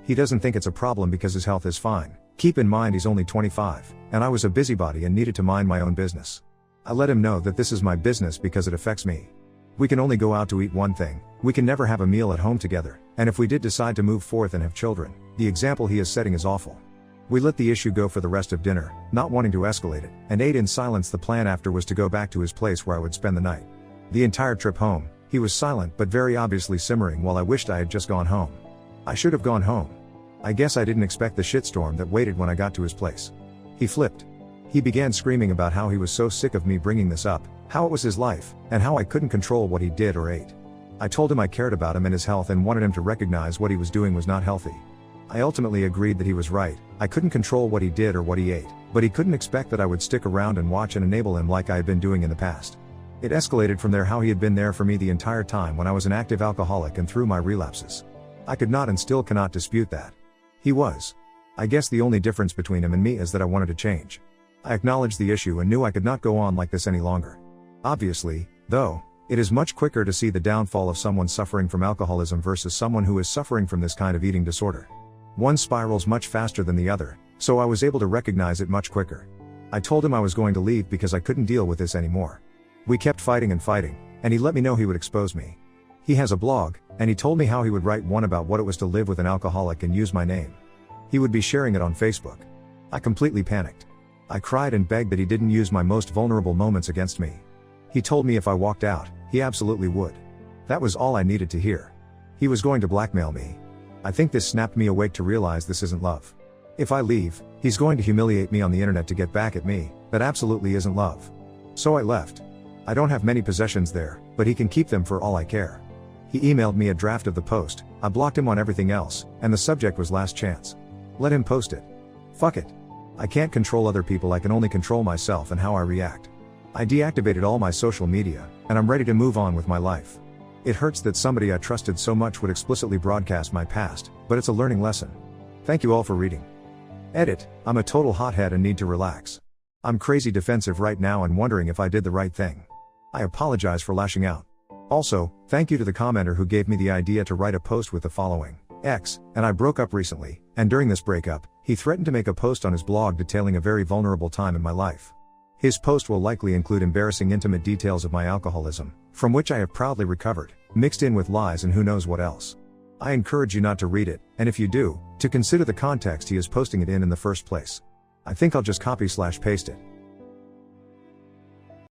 He doesn't think it's a problem because his health is fine. Keep in mind he's only 25, and I was a busybody and needed to mind my own business. I let him know that this is my business because it affects me. We can only go out to eat one thing, we can never have a meal at home together, and if we did decide to move forth and have children, the example he is setting is awful. We let the issue go for the rest of dinner, not wanting to escalate it, and ate in silence. The plan after was to go back to his place where I would spend the night. The entire trip home, he was silent but very obviously simmering while I wished I had just gone home. I should have gone home. I guess I didn't expect the shitstorm that waited when I got to his place. He flipped. He began screaming about how he was so sick of me bringing this up, how it was his life, and how I couldn't control what he did or ate. I told him I cared about him and his health and wanted him to recognize what he was doing was not healthy. I ultimately agreed that he was right. I couldn't control what he did or what he ate, but he couldn't expect that I would stick around and watch and enable him like I had been doing in the past. It escalated from there how he had been there for me the entire time when I was an active alcoholic and through my relapses. I could not and still cannot dispute that. He was. I guess the only difference between him and me is that I wanted to change. I acknowledged the issue and knew I could not go on like this any longer. Obviously, though, it is much quicker to see the downfall of someone suffering from alcoholism versus someone who is suffering from this kind of eating disorder. One spirals much faster than the other, so I was able to recognize it much quicker. I told him I was going to leave because I couldn't deal with this anymore. We kept fighting, and he let me know he would expose me. He has a blog, and he told me how he would write one about what it was to live with an alcoholic and use my name. He would be sharing it on Facebook. I completely panicked. I cried and begged that he didn't use my most vulnerable moments against me. He told me if I walked out, he absolutely would. That was all I needed to hear. He was going to blackmail me. I think this snapped me awake to realize this isn't love. If I leave, he's going to humiliate me on the internet to get back at me. That absolutely isn't love. So I left. I don't have many possessions there, but he can keep them for all I care. He emailed me a draft of the post. I blocked him on everything else, and the subject was last chance. Let him post it. Fuck it. I can't control other people, I can only control myself and how I react. I deactivated all my social media, and I'm ready to move on with my life. It hurts that somebody I trusted so much would explicitly broadcast my past, but it's a learning lesson. Thank you all for reading. Edit, I'm a total hothead and need to relax. I'm crazy defensive right now and wondering if I did the right thing. I apologize for lashing out. Also, thank you to the commenter who gave me the idea to write a post with the following. X, and I broke up recently, and during this breakup, he threatened to make a post on his blog detailing a very vulnerable time in my life. His post will likely include embarrassing intimate details of my alcoholism, from which I have proudly recovered, mixed in with lies and who knows what else. I encourage you not to read it, and if you do, to consider the context he is posting it in the first place. I think I'll just copy/paste it.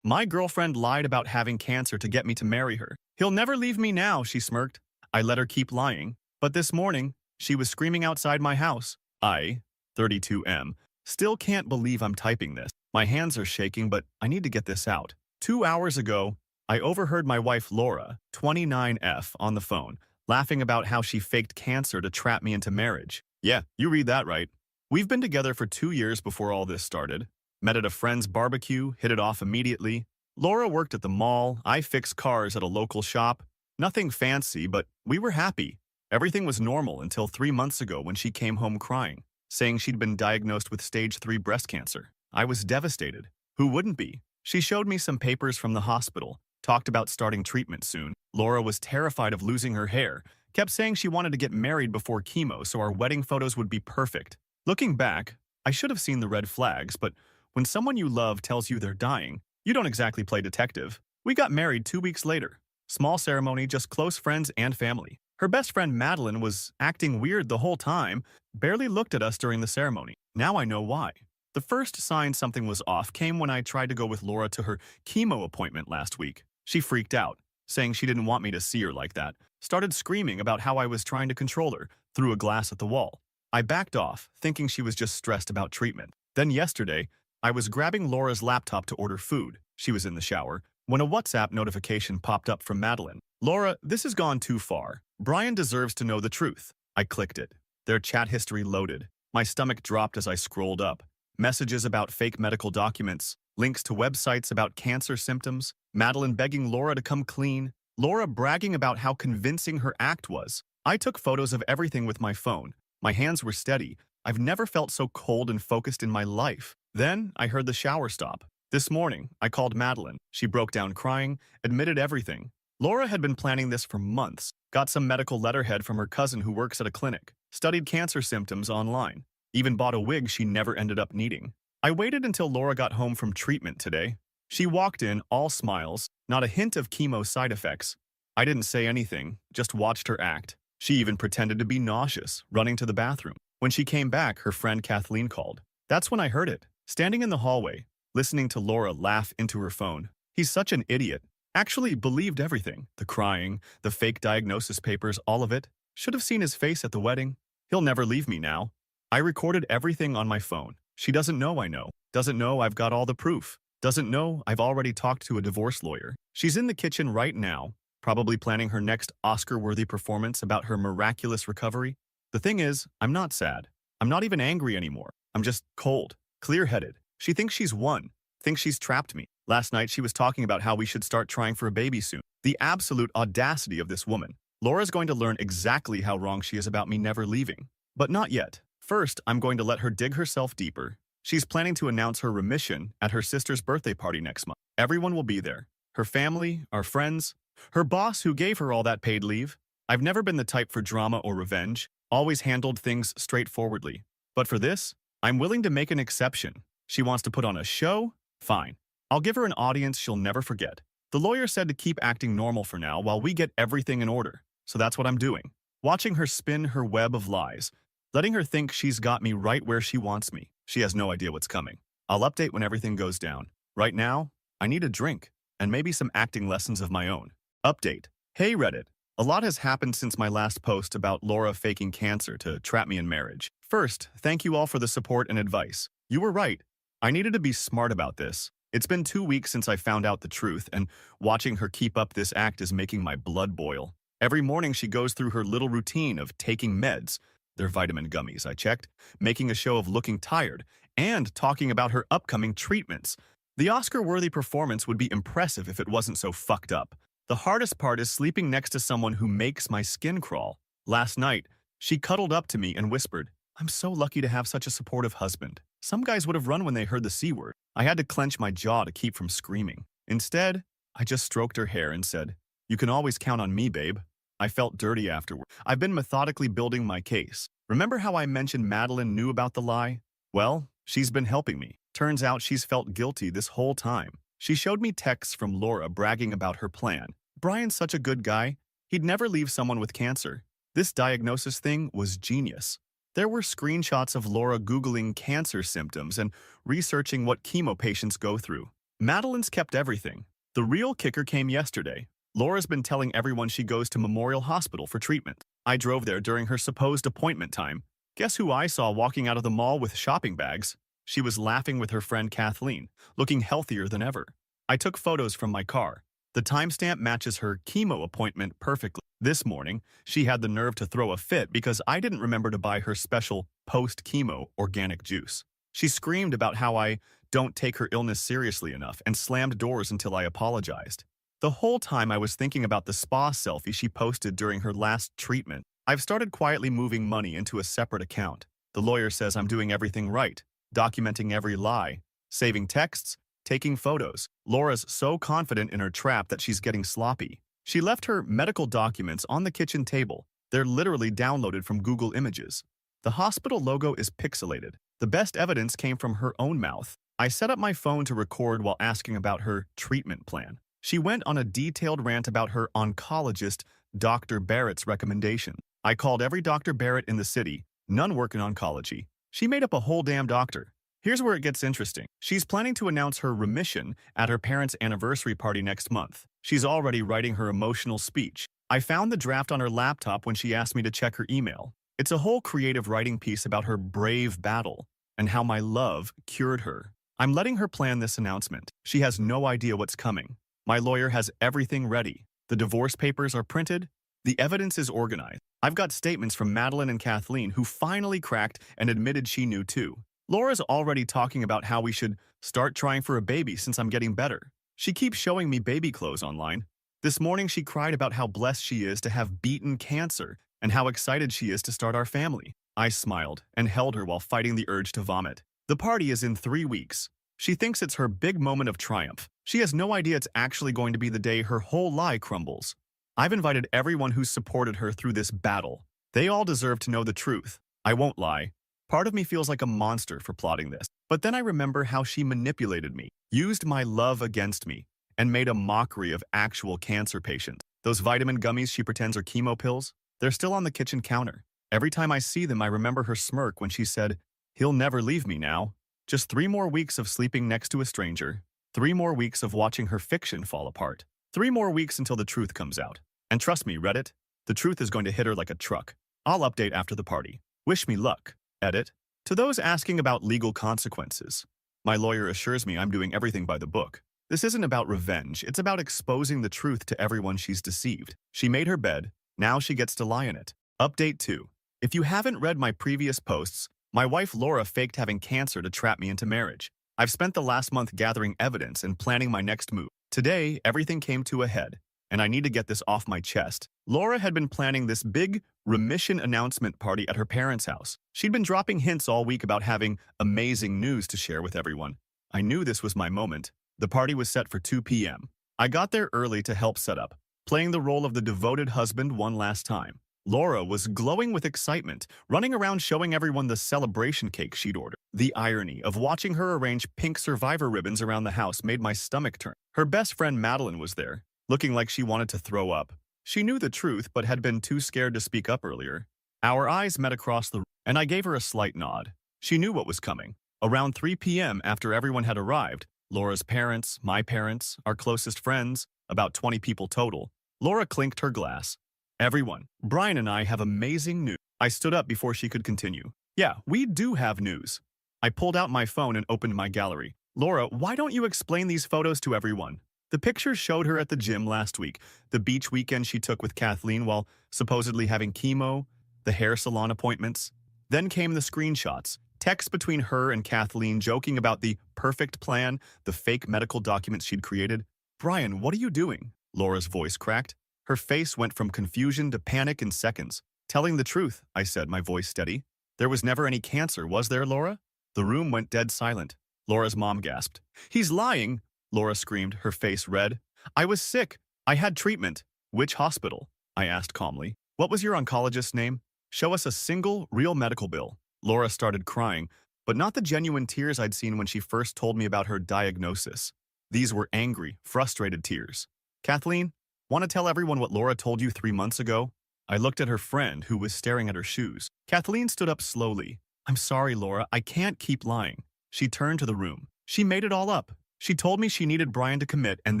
My girlfriend lied about having cancer to get me to marry her. He'll never leave me now, she smirked. I let her keep lying. But this morning, she was screaming outside my house. I, 32M, still can't believe I'm typing this. My hands are shaking, but I need to get this out. 2 hours ago, I overheard my wife Laura, 29F, on the phone, laughing about how she faked cancer to trap me into marriage. Yeah, you read that right. We've been together for 2 years before all this started. Met at a friend's barbecue, hit it off immediately. Laura worked at the mall, I fixed cars at a local shop. Nothing fancy, but we were happy. Everything was normal until 3 months ago when she came home crying, saying she'd been diagnosed with stage 3 breast cancer. I was devastated. Who wouldn't be? She showed me some papers from the hospital, talked about starting treatment soon. Laura was terrified of losing her hair, kept saying she wanted to get married before chemo so our wedding photos would be perfect. Looking back, I should have seen the red flags, but when someone you love tells you they're dying, you don't exactly play detective. We got married 2 weeks later. Small ceremony, just close friends and family. Her best friend Madeline was acting weird the whole time, barely looked at us during the ceremony. Now I know why. The first sign something was off came when I tried to go with Laura to her chemo appointment last week. She freaked out, saying she didn't want me to see her like that, started screaming about how I was trying to control her, threw a glass at the wall. I backed off, thinking she was just stressed about treatment. Then yesterday, I was grabbing Laura's laptop to order food. She was in the shower, when a WhatsApp notification popped up from Madeline. "Laura, this has gone too far. Brian deserves to know the truth." I clicked it. Their chat history loaded. My stomach dropped as I scrolled up. Messages about fake medical documents, links to websites about cancer symptoms, Madeline begging Laura to come clean, Laura bragging about how convincing her act was. I took photos of everything with my phone. My hands were steady. I've never felt so cold and focused in my life. Then I heard the shower stop. This morning, I called Madeline. She broke down crying, admitted everything. Laura had been planning this for months, got some medical letterhead from her cousin who works at a clinic, studied cancer symptoms online, even bought a wig she never ended up needing. I waited until Laura got home from treatment today. She walked in, all smiles, not a hint of chemo side effects. I didn't say anything, just watched her act. She even pretended to be nauseous, running to the bathroom. When she came back, her friend Kathleen called. That's when I heard it, standing in the hallway, listening to Laura laugh into her phone. He's such an idiot. Actually believed everything. The crying, the fake diagnosis papers, all of it. Should have seen his face at the wedding. He'll never leave me now. I recorded everything on my phone. She doesn't know I know. Doesn't know I've got all the proof. Doesn't know I've already talked to a divorce lawyer. She's in the kitchen right now, probably planning her next Oscar-worthy performance about her miraculous recovery. The thing is, I'm not sad. I'm not even angry anymore. I'm just cold, clear-headed. She thinks she's won, thinks she's trapped me. Last night she was talking about how we should start trying for a baby soon. The absolute audacity of this woman. Laura's going to learn exactly how wrong she is about me never leaving. But not yet. First, I'm going to let her dig herself deeper. She's planning to announce her remission at her sister's birthday party next month. Everyone will be there. Her family, our friends, her boss who gave her all that paid leave. I've never been the type for drama or revenge, always handled things straightforwardly. But for this, I'm willing to make an exception. She wants to put on a show? Fine. I'll give her an audience she'll never forget. The lawyer said to keep acting normal for now while we get everything in order. So that's what I'm doing. Watching her spin her web of lies, letting her think she's got me right where she wants me. She has no idea what's coming. I'll update when everything goes down. Right now, I need a drink, and maybe some acting lessons of my own. Update. Hey Reddit. A lot has happened since my last post about Laura faking cancer to trap me in marriage. First, thank you all for the support and advice. You were right. I needed to be smart about this. It's been 2 weeks since I found out the truth, and watching her keep up this act is making my blood boil. Every morning she goes through her little routine of taking meds, they're vitamin gummies, I checked, making a show of looking tired, and talking about her upcoming treatments. The Oscar-worthy performance would be impressive if it wasn't so fucked up. The hardest part is sleeping next to someone who makes my skin crawl. Last night, she cuddled up to me and whispered, "I'm so lucky to have such a supportive husband. Some guys would have run when they heard the C word." I had to clench my jaw to keep from screaming. Instead, I just stroked her hair and said, "You can always count on me, babe." I felt dirty afterward. I've been methodically building my case. Remember how I mentioned Madeline knew about the lie? Well, she's been helping me. Turns out she's felt guilty this whole time. She showed me texts from Laura bragging about her plan. Brian's such a good guy. He'd never leave someone with cancer. This diagnosis thing was genius. There were screenshots of Laura Googling cancer symptoms and researching what chemo patients go through. Madeline's kept everything. The real kicker came yesterday. Laura's been telling everyone she goes to Memorial Hospital for treatment. I drove there during her supposed appointment time. Guess who I saw walking out of the mall with shopping bags? She was laughing with her friend Kathleen, looking healthier than ever. I took photos from my car. The timestamp matches her chemo appointment perfectly. This morning, she had the nerve to throw a fit because I didn't remember to buy her special post-chemo organic juice. She screamed about how I don't take her illness seriously enough and slammed doors until I apologized. The whole time I was thinking about the spa selfie she posted during her last treatment. I've started quietly moving money into a separate account. The lawyer says I'm doing everything right, documenting every lie, saving texts, taking photos. Laura's so confident in her trap that she's getting sloppy. She left her medical documents on the kitchen table. They're literally downloaded from Google Images. The hospital logo is pixelated. The best evidence came from her own mouth. I set up my phone to record while asking about her treatment plan. She went on a detailed rant about her oncologist, Dr. Barrett's recommendation. I called every Dr. Barrett in the city, none work in oncology. She made up a whole damn doctor. Here's where it gets interesting. She's planning to announce her remission at her parents' anniversary party next month. She's already writing her emotional speech. I found the draft on her laptop when she asked me to check her email. It's a whole creative writing piece about her brave battle and how my love cured her. I'm letting her plan this announcement. She has no idea what's coming. My lawyer has everything ready. The divorce papers are printed. The evidence is organized. I've got statements from Madeline and Kathleen, who finally cracked and admitted she knew too. Laura's already talking about how we should start trying for a baby since I'm getting better. She keeps showing me baby clothes online. This morning she cried about how blessed she is to have beaten cancer and how excited she is to start our family. I smiled and held her while fighting the urge to vomit. The party is in 3 weeks. She thinks it's her big moment of triumph. She has no idea it's actually going to be the day her whole lie crumbles. I've invited everyone who's supported her through this battle. They all deserve to know the truth. I won't lie. Part of me feels like a monster for plotting this. But then I remember how she manipulated me, used my love against me, and made a mockery of actual cancer patients. Those vitamin gummies she pretends are chemo pills, they're still on the kitchen counter. Every time I see them, I remember her smirk when she said, "He'll never leave me now." Just 3 more weeks of sleeping next to a stranger. 3 more weeks of watching her fiction fall apart. 3 more weeks until the truth comes out. And trust me, Reddit, the truth is going to hit her like a truck. I'll update after the party. Wish me luck. Edit. To those asking about legal consequences, my lawyer assures me I'm doing everything by the book. This isn't about revenge. It's about exposing the truth to everyone she's deceived. She made her bed. Now she gets to lie in it. Update 2. If you haven't read my previous posts, my wife Laura faked having cancer to trap me into marriage. I've spent the last month gathering evidence and planning my next move. Today, everything came to a head, and I need to get this off my chest. Laura had been planning this big remission announcement party at her parents' house. She'd been dropping hints all week about having amazing news to share with everyone. I knew this was my moment. The party was set for 2 p.m. I got there early to help set up, playing the role of the devoted husband one last time. Laura was glowing with excitement, running around showing everyone the celebration cake she'd ordered. The irony of watching her arrange pink survivor ribbons around the house made my stomach turn. Her best friend Madeline was there, looking like she wanted to throw up. She knew the truth but had been too scared to speak up earlier. Our eyes met across the room, and I gave her a slight nod. She knew what was coming. Around 3 p.m., after everyone had arrived, Laura's parents, my parents, our closest friends, about 20 people total, Laura clinked her glass. "Everyone, Brian and I have amazing news." I stood up before she could continue. "Yeah, we do have news." I pulled out my phone and opened my gallery. "Laura, why don't you explain these photos to everyone?" The pictures showed her at the gym last week, the beach weekend she took with Kathleen while supposedly having chemo, the hair salon appointments. Then came the screenshots, texts between her and Kathleen joking about the perfect plan, the fake medical documents she'd created. "Brian, what are you doing?" Laura's voice cracked. Her face went from confusion to panic in seconds. "Telling the truth," I said, my voice steady. "There was never any cancer, was there, Laura?" The room went dead silent. Laura's mom gasped. "He's lying!" Laura screamed, her face red. "I was sick. I had treatment." "Which hospital?" I asked calmly. "What was your oncologist's name? Show us a single, real medical bill." Laura started crying, but not the genuine tears I'd seen when she first told me about her diagnosis. These were angry, frustrated tears. "Kathleen, want to tell everyone what Laura told you 3 months ago?" I looked at her friend, who was staring at her shoes. Kathleen stood up slowly. "I'm sorry, Laura, I can't keep lying." She turned to the room. "She made it all up. She told me she needed Brian to commit, and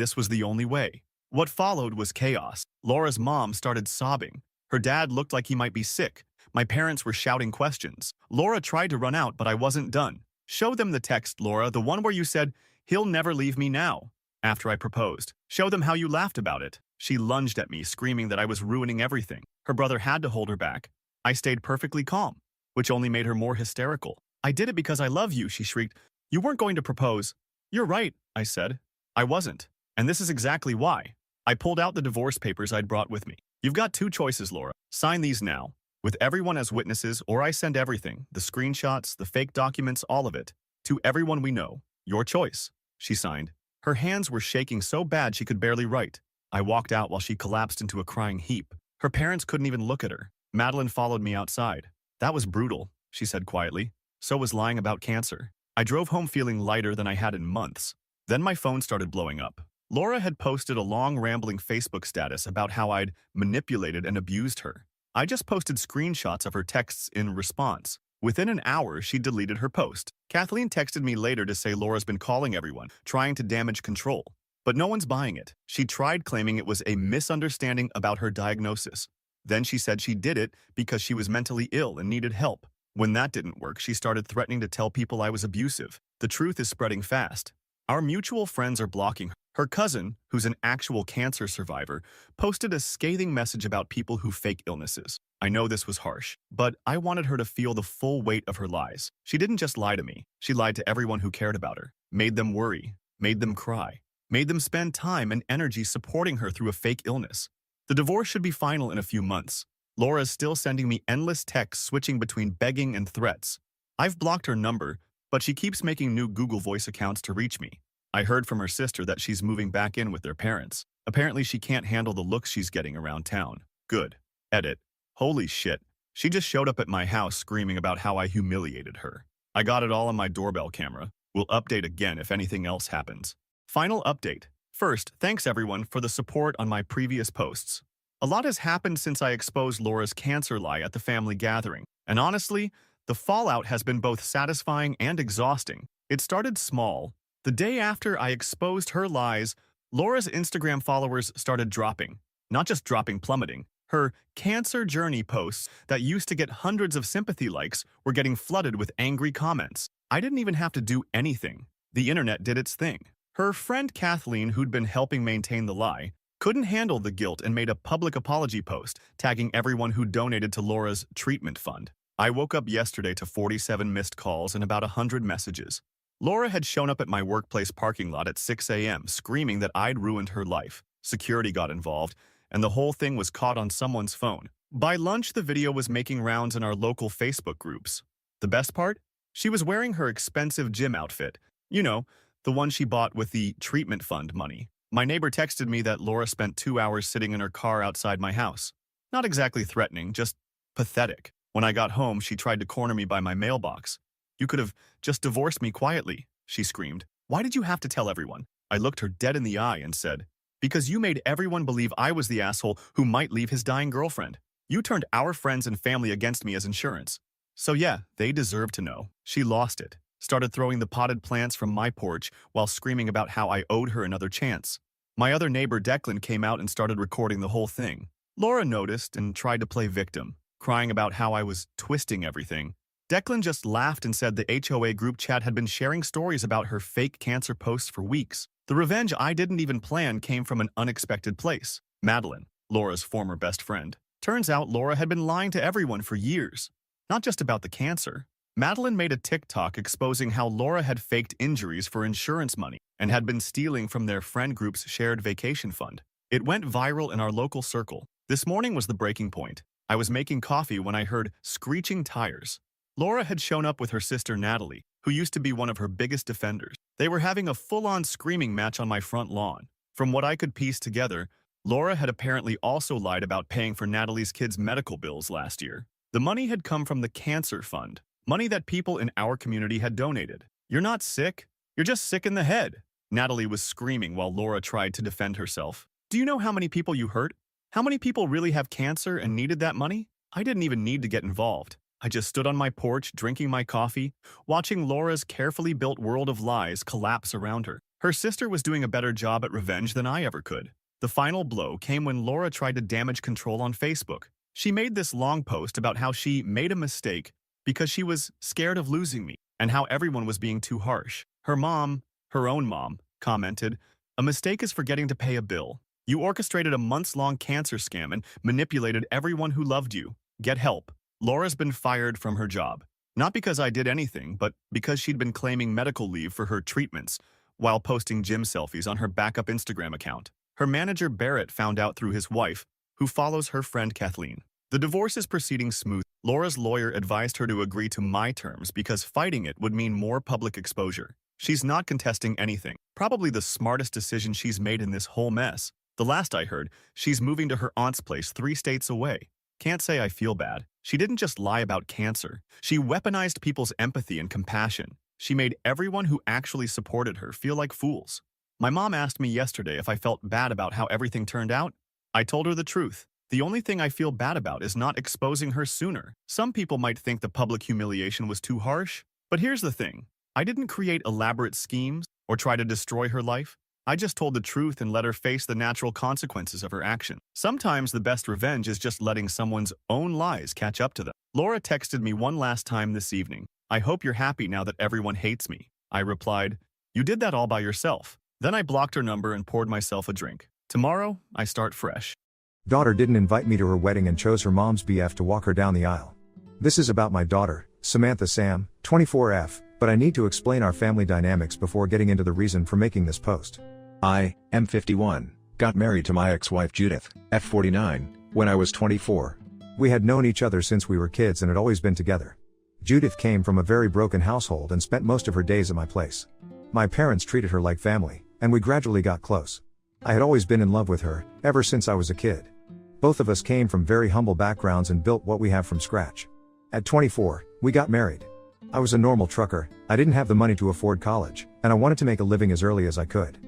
this was the only way." What followed was chaos. Laura's mom started sobbing. Her dad looked like he might be sick. My parents were shouting questions. Laura tried to run out, but I wasn't done. "Show them the text, Laura, the one where you said, 'He'll never leave me now,' after I proposed. Show them how you laughed about it." She lunged at me, screaming that I was ruining everything. Her brother had to hold her back. I stayed perfectly calm, which only made her more hysterical. "I did it because I love you," she shrieked. "You weren't going to propose." "You're right," I said. "I wasn't. And this is exactly why." I pulled out the divorce papers I'd brought with me. "You've got 2 choices, Laura. Sign these now, with everyone as witnesses, or I send everything, the screenshots, the fake documents, all of it, to everyone we know. Your choice." She signed. Her hands were shaking so bad she could barely write. I walked out while she collapsed into a crying heap. Her parents couldn't even look at her. Madeline followed me outside. "That was brutal," she said quietly. "So was lying about cancer." I drove home feeling lighter than I had in months. Then my phone started blowing up. Laura had posted a long, rambling Facebook status about how I'd manipulated and abused her. I just posted screenshots of her texts in response. Within an hour, she deleted her post. Kathleen texted me later to say Laura's been calling everyone, trying to damage control. But no one's buying it. She tried claiming it was a misunderstanding about her diagnosis. Then she said she did it because she was mentally ill and needed help. When that didn't work, she started threatening to tell people I was abusive. The truth is spreading fast. Our mutual friends are blocking her. Her cousin, who's an actual cancer survivor, posted a scathing message about people who fake illnesses. I know this was harsh, but I wanted her to feel the full weight of her lies. She didn't just lie to me. She lied to everyone who cared about her, made them worry, made them cry, made them spend time and energy supporting her through a fake illness. The divorce should be final in a few months. Laura's still sending me endless texts switching between begging and threats. I've blocked her number, but she keeps making new Google Voice accounts to reach me. I heard from her sister that she's moving back in with their parents. Apparently she can't handle the looks she's getting around town. Good. Edit. Holy shit. She just showed up at my house screaming about how I humiliated her. I got it all on my doorbell camera. We'll update again if anything else happens. Final update. First, thanks everyone for the support on my previous posts. A lot has happened since I exposed Laura's cancer lie at the family gathering. And honestly, the fallout has been both satisfying and exhausting. It started small. The day after I exposed her lies, Laura's Instagram followers started dropping. Not just dropping, plummeting. Her cancer journey posts that used to get hundreds of sympathy likes were getting flooded with angry comments. I didn't even have to do anything. The internet did its thing. Her friend Kathleen, who'd been helping maintain the lie, couldn't handle the guilt and made a public apology post, tagging everyone who donated to Laura's treatment fund. I woke up yesterday to 47 missed calls and about 100 messages. Laura had shown up at my workplace parking lot at 6 a.m., screaming that I'd ruined her life. Security got involved, and the whole thing was caught on someone's phone. By lunch, the video was making rounds in our local Facebook groups. The best part? She was wearing her expensive gym outfit. You know, the one she bought with the treatment fund money. My neighbor texted me that Laura spent 2 hours sitting in her car outside my house. Not exactly threatening, just pathetic. When I got home, she tried to corner me by my mailbox. "You could have just divorced me quietly," she screamed. "Why did you have to tell everyone?" I looked her dead in the eye and said, "Because you made everyone believe I was the asshole who might leave his dying girlfriend. You turned our friends and family against me as insurance. So yeah, they deserve to know." She lost it, started throwing the potted plants from my porch while screaming about how I owed her another chance. My other neighbor Declan came out and started recording the whole thing. Laura noticed and tried to play victim, crying about how I was twisting everything. Declan just laughed and said the HOA group chat had been sharing stories about her fake cancer posts for weeks. The revenge I didn't even plan came from an unexpected place. Madeline, Laura's former best friend. Turns out Laura had been lying to everyone for years. Not just about the cancer. Madeline made a TikTok exposing how Laura had faked injuries for insurance money and had been stealing from their friend group's shared vacation fund. It went viral in our local circle. This morning was the breaking point. I was making coffee when I heard screeching tires. Laura had shown up with her sister Natalie, who used to be one of her biggest defenders. They were having a full-on screaming match on my front lawn. From what I could piece together, Laura had apparently also lied about paying for Natalie's kids' medical bills last year. The money had come from the cancer fund, money that people in our community had donated. "You're not sick, you're just sick in the head," Natalie was screaming while Laura tried to defend herself. "Do you know how many people you hurt? How many people really have cancer and needed that money? I didn't even need to get involved. I just stood on my porch drinking my coffee, watching Laura's carefully built world of lies collapse around her. Her sister was doing a better job at revenge than I ever could. The final blow came when Laura tried to damage control on Facebook. She made this long post about how she made a mistake because she was scared of losing me and how everyone was being too harsh. Her mom, her own mom, commented, "A mistake is forgetting to pay a bill. You orchestrated a months-long cancer scam and manipulated everyone who loved you. Get help." Laura's been fired from her job. Not because I did anything, but because she'd been claiming medical leave for her treatments while posting gym selfies on her backup Instagram account. Her manager Barrett found out through his wife, who follows her friend Kathleen. The divorce is proceeding smooth. Laura's lawyer advised her to agree to my terms because fighting it would mean more public exposure. She's not contesting anything. Probably the smartest decision she's made in this whole mess. The last I heard, she's moving to her aunt's place 3 states away. Can't say I feel bad. She didn't just lie about cancer. She weaponized people's empathy and compassion. She made everyone who actually supported her feel like fools. My mom asked me yesterday if I felt bad about how everything turned out. I told her the truth. The only thing I feel bad about is not exposing her sooner. Some people might think the public humiliation was too harsh, but here's the thing. I didn't create elaborate schemes or try to destroy her life. I just told the truth and let her face the natural consequences of her action. Sometimes the best revenge is just letting someone's own lies catch up to them. Laura texted me one last time this evening. I hope you're happy now that everyone hates me. I replied, you did that all by yourself. Then I blocked her number and poured myself a drink. Tomorrow, I start fresh. Daughter didn't invite me to her wedding and chose her mom's BF to walk her down the aisle. This is about my daughter, Samantha Sam, 24F, but I need to explain our family dynamics before getting into the reason for making this post. I, M51, got married to my ex-wife Judith, F49, when I was 24. We had known each other since we were kids and had always been together. Judith came from a very broken household and spent most of her days at my place. My parents treated her like family, and we gradually got close. I had always been in love with her, ever since I was a kid. Both of us came from very humble backgrounds and built what we have from scratch. At 24, we got married. I was a normal trucker, I didn't have the money to afford college, and I wanted to make a living as early as I could.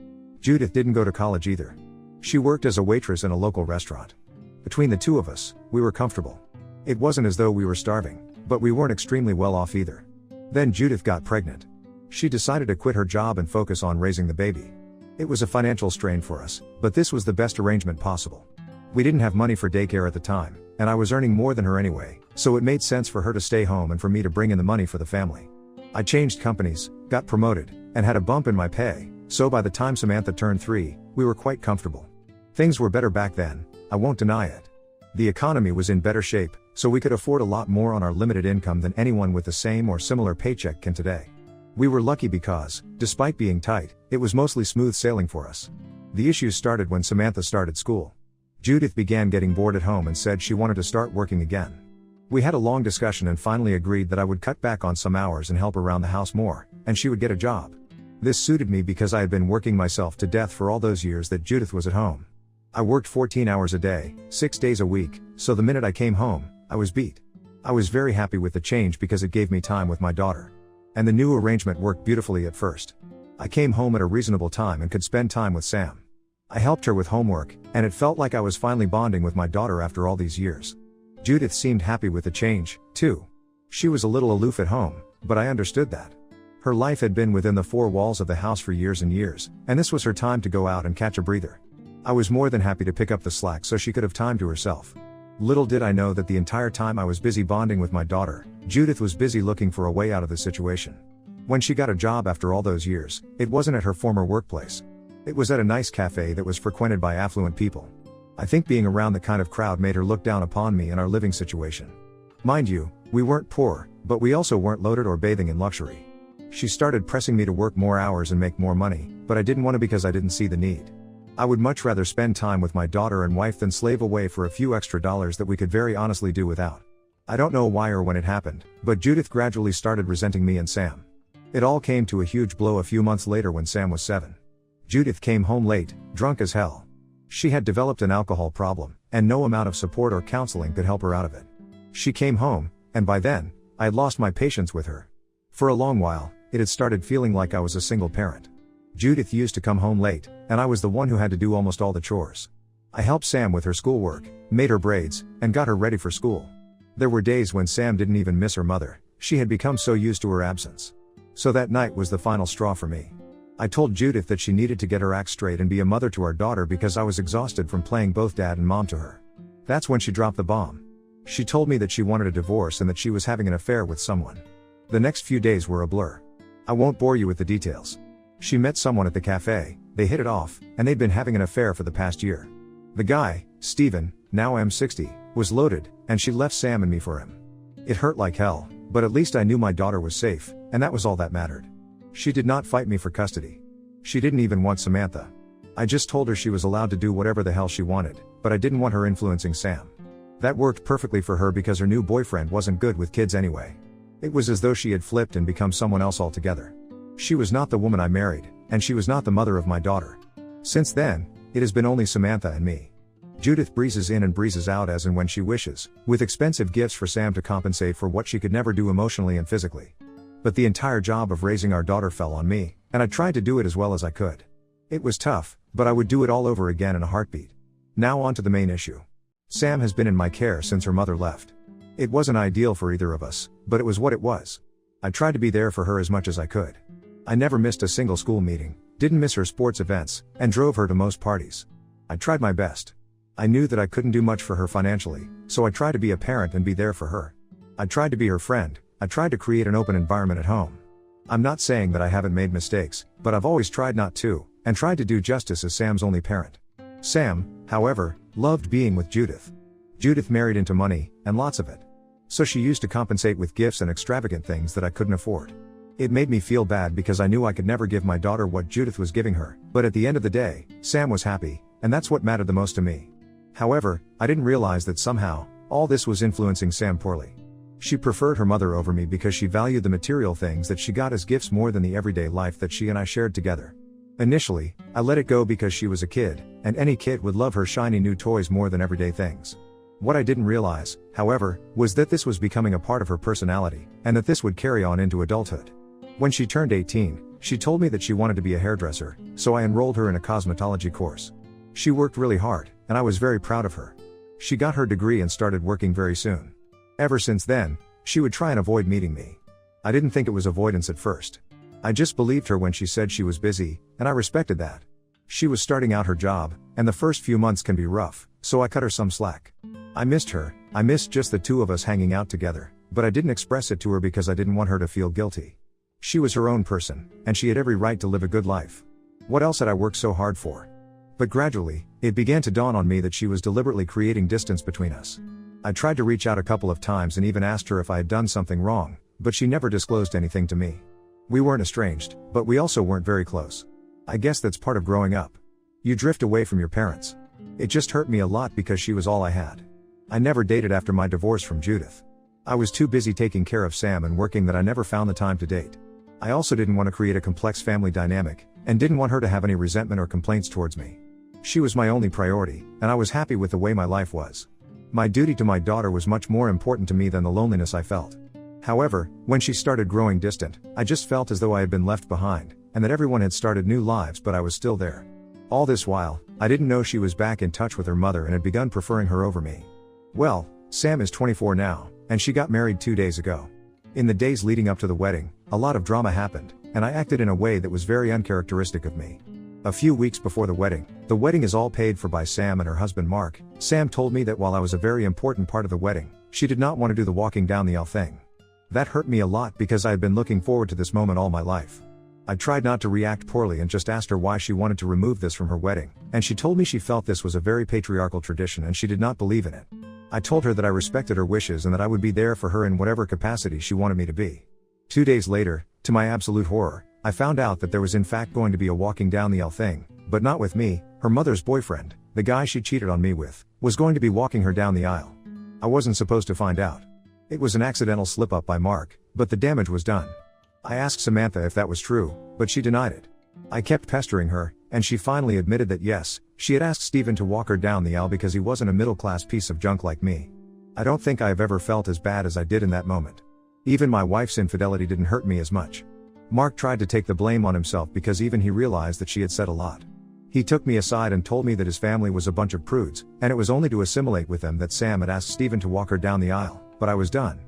Judith didn't go to college either. She worked as a waitress in a local restaurant. Between the two of us, we were comfortable. It wasn't as though we were starving, but we weren't extremely well off either. Then Judith got pregnant. She decided to quit her job and focus on raising the baby. It was a financial strain for us, but this was the best arrangement possible. We didn't have money for daycare at the time, and I was earning more than her anyway, so it made sense for her to stay home and for me to bring in the money for the family. I changed companies, got promoted, and had a bump in my pay, so by the time Samantha turned 3, we were quite comfortable. Things were better back then, I won't deny it. The economy was in better shape, so we could afford a lot more on our limited income than anyone with the same or similar paycheck can today. We were lucky because, despite being tight, it was mostly smooth sailing for us. The issues started when Samantha started school. Judith began getting bored at home and said she wanted to start working again. We had a long discussion and finally agreed that I would cut back on some hours and help around the house more, and she would get a job. This suited me because I had been working myself to death for all those years that Judith was at home. I worked 14 hours a day, 6 days a week, so the minute I came home, I was beat. I was very happy with the change because it gave me time with my daughter. And the new arrangement worked beautifully at first. I came home at a reasonable time and could spend time with Sam. I helped her with homework, and it felt like I was finally bonding with my daughter after all these years. Judith seemed happy with the change, too. She was a little aloof at home, but I understood that. Her life had been within the 4 walls of the house for years and years, and this was her time to go out and catch a breather. I was more than happy to pick up the slack so she could have time to herself. Little did I know that the entire time I was busy bonding with my daughter, Judith was busy looking for a way out of the situation. When she got a job after all those years, it wasn't at her former workplace. It was at a nice cafe that was frequented by affluent people. I think being around the kind of crowd made her look down upon me and our living situation. Mind you, we weren't poor, but we also weren't loaded or bathing in luxury. She started pressing me to work more hours and make more money, but I didn't want to because I didn't see the need. I would much rather spend time with my daughter and wife than slave away for a few extra dollars that we could very honestly do without. I don't know why or when it happened, but Judith gradually started resenting me and Sam. It all came to a huge blow a few months later when Sam was 7. Judith came home late, drunk as hell. She had developed an alcohol problem, and no amount of support or counseling could help her out of it. She came home, and by then, I had lost my patience with her. For a long while, it had started feeling like I was a single parent. Judith used to come home late, and I was the one who had to do almost all the chores. I helped Sam with her schoolwork, made her braids, and got her ready for school. There were days when Sam didn't even miss her mother, she had become so used to her absence. So that night was the final straw for me. I told Judith that she needed to get her act straight and be a mother to our daughter because I was exhausted from playing both dad and mom to her. That's when she dropped the bomb. She told me that she wanted a divorce and that she was having an affair with someone. The next few days were a blur. I won't bore you with the details. She met someone at the cafe, they hit it off, and they'd been having an affair for the past year. The guy, Steven, now M60, was loaded, and she left Sam and me for him. It hurt like hell, but at least I knew my daughter was safe, and that was all that mattered. She did not fight me for custody. She didn't even want Samantha. I just told her she was allowed to do whatever the hell she wanted, but I didn't want her influencing Sam. That worked perfectly for her because her new boyfriend wasn't good with kids anyway. It was as though she had flipped and become someone else altogether. She was not the woman I married, and she was not the mother of my daughter. Since then, it has been only Samantha and me. Judith breezes in and breezes out as and when she wishes, with expensive gifts for Sam to compensate for what she could never do emotionally and physically. But the entire job of raising our daughter fell on me, and I tried to do it as well as I could. It was tough, but I would do it all over again in a heartbeat. Now on to the main issue. Sam has been in my care since her mother left. It wasn't ideal for either of us, but it was what it was. I tried to be there for her as much as I could. I never missed a single school meeting, didn't miss her sports events, and drove her to most parties. I tried my best. I knew that I couldn't do much for her financially, so I tried to be a parent and be there for her. I tried to be her friend, I tried to create an open environment at home. I'm not saying that I haven't made mistakes, but I've always tried not to, and tried to do justice as Sam's only parent. Sam, however, loved being with Judith. Judith married into money, and lots of it. So she used to compensate with gifts and extravagant things that I couldn't afford. It made me feel bad because I knew I could never give my daughter what Judith was giving her, but at the end of the day, Sam was happy, and that's what mattered the most to me. However, I didn't realize that somehow, all this was influencing Sam poorly. She preferred her mother over me because she valued the material things that she got as gifts more than the everyday life that she and I shared together. Initially, I let it go because she was a kid, and any kid would love her shiny new toys more than everyday things. What I didn't realize, however, was that this was becoming a part of her personality, and that this would carry on into adulthood. When she turned 18, she told me that she wanted to be a hairdresser, so I enrolled her in a cosmetology course. She worked really hard, and I was very proud of her. She got her degree and started working very soon. Ever since then, she would try and avoid meeting me. I didn't think it was avoidance at first. I just believed her when she said she was busy, and I respected that. She was starting out her job, and the first few months can be rough, so I cut her some slack. I missed her, I missed just the two of us hanging out together, but I didn't express it to her because I didn't want her to feel guilty. She was her own person, and she had every right to live a good life. What else had I worked so hard for? But gradually, it began to dawn on me that she was deliberately creating distance between us. I tried to reach out a couple of times and even asked her if I had done something wrong, but she never disclosed anything to me. We weren't estranged, but we also weren't very close. I guess that's part of growing up. You drift away from your parents. It just hurt me a lot because she was all I had. I never dated after my divorce from Judith. I was too busy taking care of Sam and working that I never found the time to date. I also didn't want to create a complex family dynamic, and didn't want her to have any resentment or complaints towards me. She was my only priority, and I was happy with the way my life was. My duty to my daughter was much more important to me than the loneliness I felt. However, when she started growing distant, I just felt as though I had been left behind, and that everyone had started new lives but I was still there. All this while, I didn't know she was back in touch with her mother and had begun preferring her over me. Well, Sam is 24 now, and she got married 2 days ago. In the days leading up to the wedding, a lot of drama happened, and I acted in a way that was very uncharacteristic of me. A few weeks before the wedding is all paid for by Sam and her husband Mark. Sam told me that while I was a very important part of the wedding, she did not want to do the walking down the aisle thing. That hurt me a lot because I had been looking forward to this moment all my life. I tried not to react poorly and just asked her why she wanted to remove this from her wedding, and she told me she felt this was a very patriarchal tradition and she did not believe in it. I told her that I respected her wishes and that I would be there for her in whatever capacity she wanted me to be. 2 days later, to my absolute horror, I found out that there was in fact going to be a walking down the aisle thing, but not with me. Her mother's boyfriend, the guy she cheated on me with, was going to be walking her down the aisle. I wasn't supposed to find out. It was an accidental slip-up by Mark, but the damage was done. I asked Samantha if that was true, but she denied it. I kept pestering her, and she finally admitted that yes, she had asked Stephen to walk her down the aisle because he wasn't a middle-class piece of junk like me. I don't think I have ever felt as bad as I did in that moment. Even my wife's infidelity didn't hurt me as much. Mark tried to take the blame on himself because even he realized that she had said a lot. He took me aside and told me that his family was a bunch of prudes, and it was only to assimilate with them that Sam had asked Stephen to walk her down the aisle, but I was done.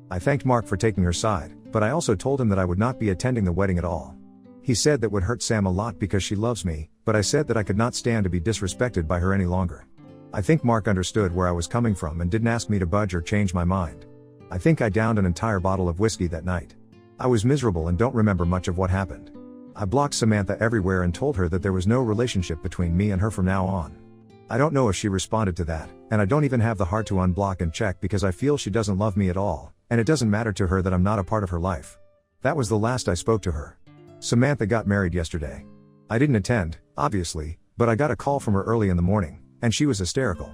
I thanked Mark for taking her side, but I also told him that I would not be attending the wedding at all. He said that would hurt Sam a lot because she loves me, but I said that I could not stand to be disrespected by her any longer. I think Mark understood where I was coming from and didn't ask me to budge or change my mind. I think I downed an entire bottle of whiskey that night. I was miserable and don't remember much of what happened. I blocked Samantha everywhere and told her that there was no relationship between me and her from now on. I don't know if she responded to that, and I don't even have the heart to unblock and check because I feel she doesn't love me at all, and it doesn't matter to her that I'm not a part of her life. That was the last I spoke to her. Samantha got married yesterday. I didn't attend, obviously, but I got a call from her early in the morning, and she was hysterical.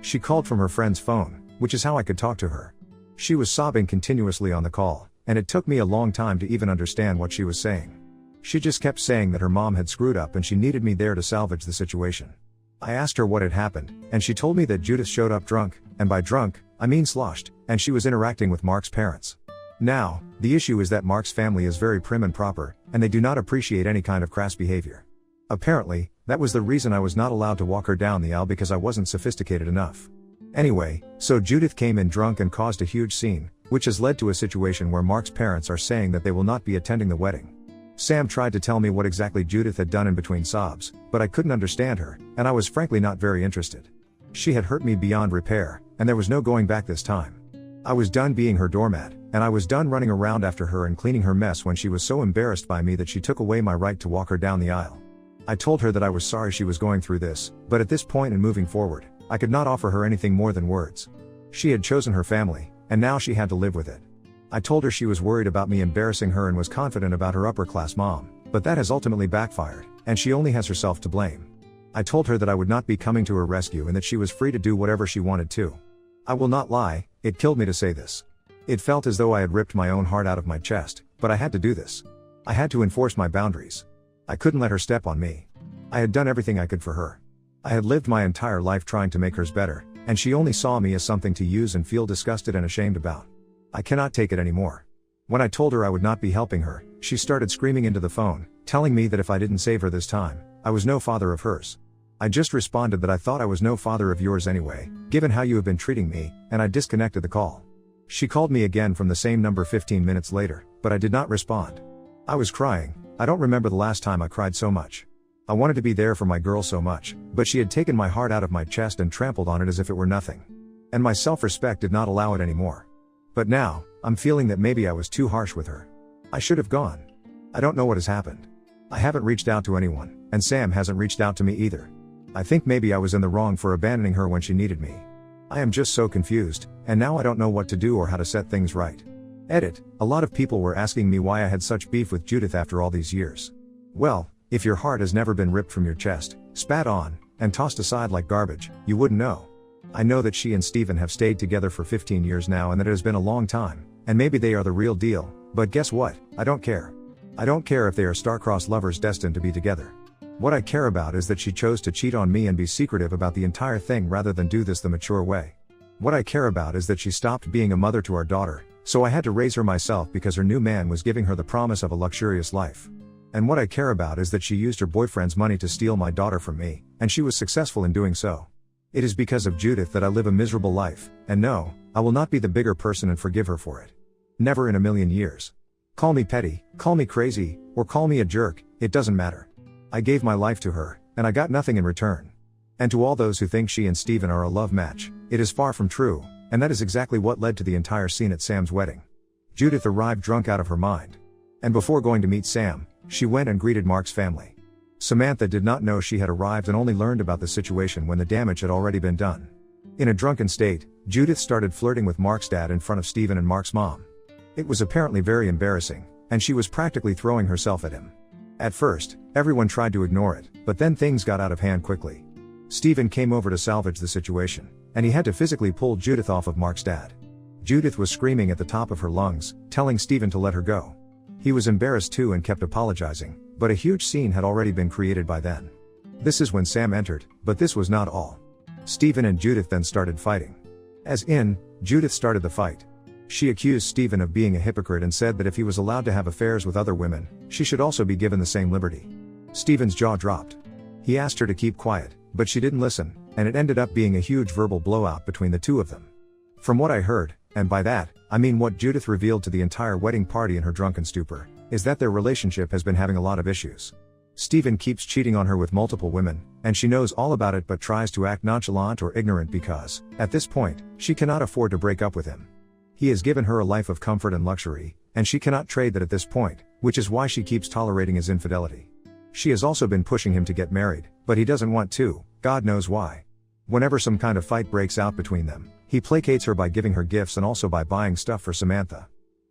She called from her friend's phone, which is how I could talk to her. She was sobbing continuously on the call, and it took me a long time to even understand what she was saying. She just kept saying that her mom had screwed up and she needed me there to salvage the situation. I asked her what had happened, and she told me that Judith showed up drunk, and by drunk, I mean sloshed, and she was interacting with Mark's parents. Now, the issue is that Mark's family is very prim and proper, and they do not appreciate any kind of crass behavior. Apparently, that was the reason I was not allowed to walk her down the aisle because I wasn't sophisticated enough. Anyway, so Judith came in drunk and caused a huge scene, which has led to a situation where Mark's parents are saying that they will not be attending the wedding. Sam tried to tell me what exactly Judith had done in between sobs, but I couldn't understand her, and I was frankly not very interested. She had hurt me beyond repair, and there was no going back this time. I was done being her doormat, and I was done running around after her and cleaning her mess when she was so embarrassed by me that she took away my right to walk her down the aisle. I told her that I was sorry she was going through this, but at this point and moving forward, I could not offer her anything more than words. She had chosen her family, and now she had to live with it. I told her she was worried about me embarrassing her and was confident about her upper-class mom, but that has ultimately backfired, and she only has herself to blame. I told her that I would not be coming to her rescue and that she was free to do whatever she wanted to. I will not lie, it killed me to say this. It felt as though I had ripped my own heart out of my chest, but I had to do this. I had to enforce my boundaries. I couldn't let her step on me. I had done everything I could for her. I had lived my entire life trying to make hers better, and she only saw me as something to use and feel disgusted and ashamed about. I cannot take it anymore. When I told her I would not be helping her, she started screaming into the phone, telling me that if I didn't save her this time, I was no father of hers. I just responded that I thought I was no father of yours anyway, given how you have been treating me, and I disconnected the call. She called me again from the same number 15 minutes later, but I did not respond. I was crying. I don't remember the last time I cried so much. I wanted to be there for my girl so much, but she had taken my heart out of my chest and trampled on it as if it were nothing. And my self-respect did not allow it anymore. But now, I'm feeling that maybe I was too harsh with her. I should have gone. I don't know what has happened. I haven't reached out to anyone, and Sam hasn't reached out to me either. I think maybe I was in the wrong for abandoning her when she needed me. I am just so confused, and now I don't know what to do or how to set things right. Edit. A lot of people were asking me why I had such beef with Judith after all these years. Well, if your heart has never been ripped from your chest, spat on, and tossed aside like garbage, you wouldn't know. I know that she and Stephen have stayed together for 15 years now and that it has been a long time, and maybe they are the real deal, but guess what? I don't care. I don't care if they are star-crossed lovers destined to be together. What I care about is that she chose to cheat on me and be secretive about the entire thing rather than do this the mature way. What I care about is that she stopped being a mother to our daughter, so I had to raise her myself because her new man was giving her the promise of a luxurious life. And what I care about is that she used her boyfriend's money to steal my daughter from me, and she was successful in doing so. It is because of Judith that I live a miserable life, and no, I will not be the bigger person and forgive her for it. Never in a million years. Call me petty, call me crazy, or call me a jerk, it doesn't matter. I gave my life to her, and I got nothing in return. And to all those who think she and Stephen are a love match, it is far from true, and that is exactly what led to the entire scene at Sam's wedding. Judith arrived drunk out of her mind. And before going to meet Sam, she went and greeted Mark's family. Samantha did not know she had arrived and only learned about the situation when the damage had already been done. In a drunken state, Judith started flirting with Mark's dad in front of Stephen and Mark's mom. It was apparently very embarrassing, and she was practically throwing herself at him. At first, everyone tried to ignore it, but then things got out of hand quickly. Stephen came over to salvage the situation, and he had to physically pull Judith off of Mark's dad. Judith was screaming at the top of her lungs, telling Stephen to let her go. He was embarrassed too and kept apologizing, but a huge scene had already been created by then. This is when Sam entered, but this was not all. Stephen and Judith then started fighting. As in, Judith started the fight. She accused Stephen of being a hypocrite and said that if he was allowed to have affairs with other women, she should also be given the same liberty. Stephen's jaw dropped. He asked her to keep quiet, but she didn't listen, and it ended up being a huge verbal blowout between the two of them. From what I heard, and by that, I mean what Judith revealed to the entire wedding party in her drunken stupor, is that their relationship has been having a lot of issues. Stephen keeps cheating on her with multiple women, and she knows all about it but tries to act nonchalant or ignorant because, at this point, she cannot afford to break up with him. He has given her a life of comfort and luxury, and she cannot trade that at this point, which is why she keeps tolerating his infidelity. She has also been pushing him to get married, but he doesn't want to, God knows why. Whenever some kind of fight breaks out between them, he placates her by giving her gifts and also by buying stuff for Samantha.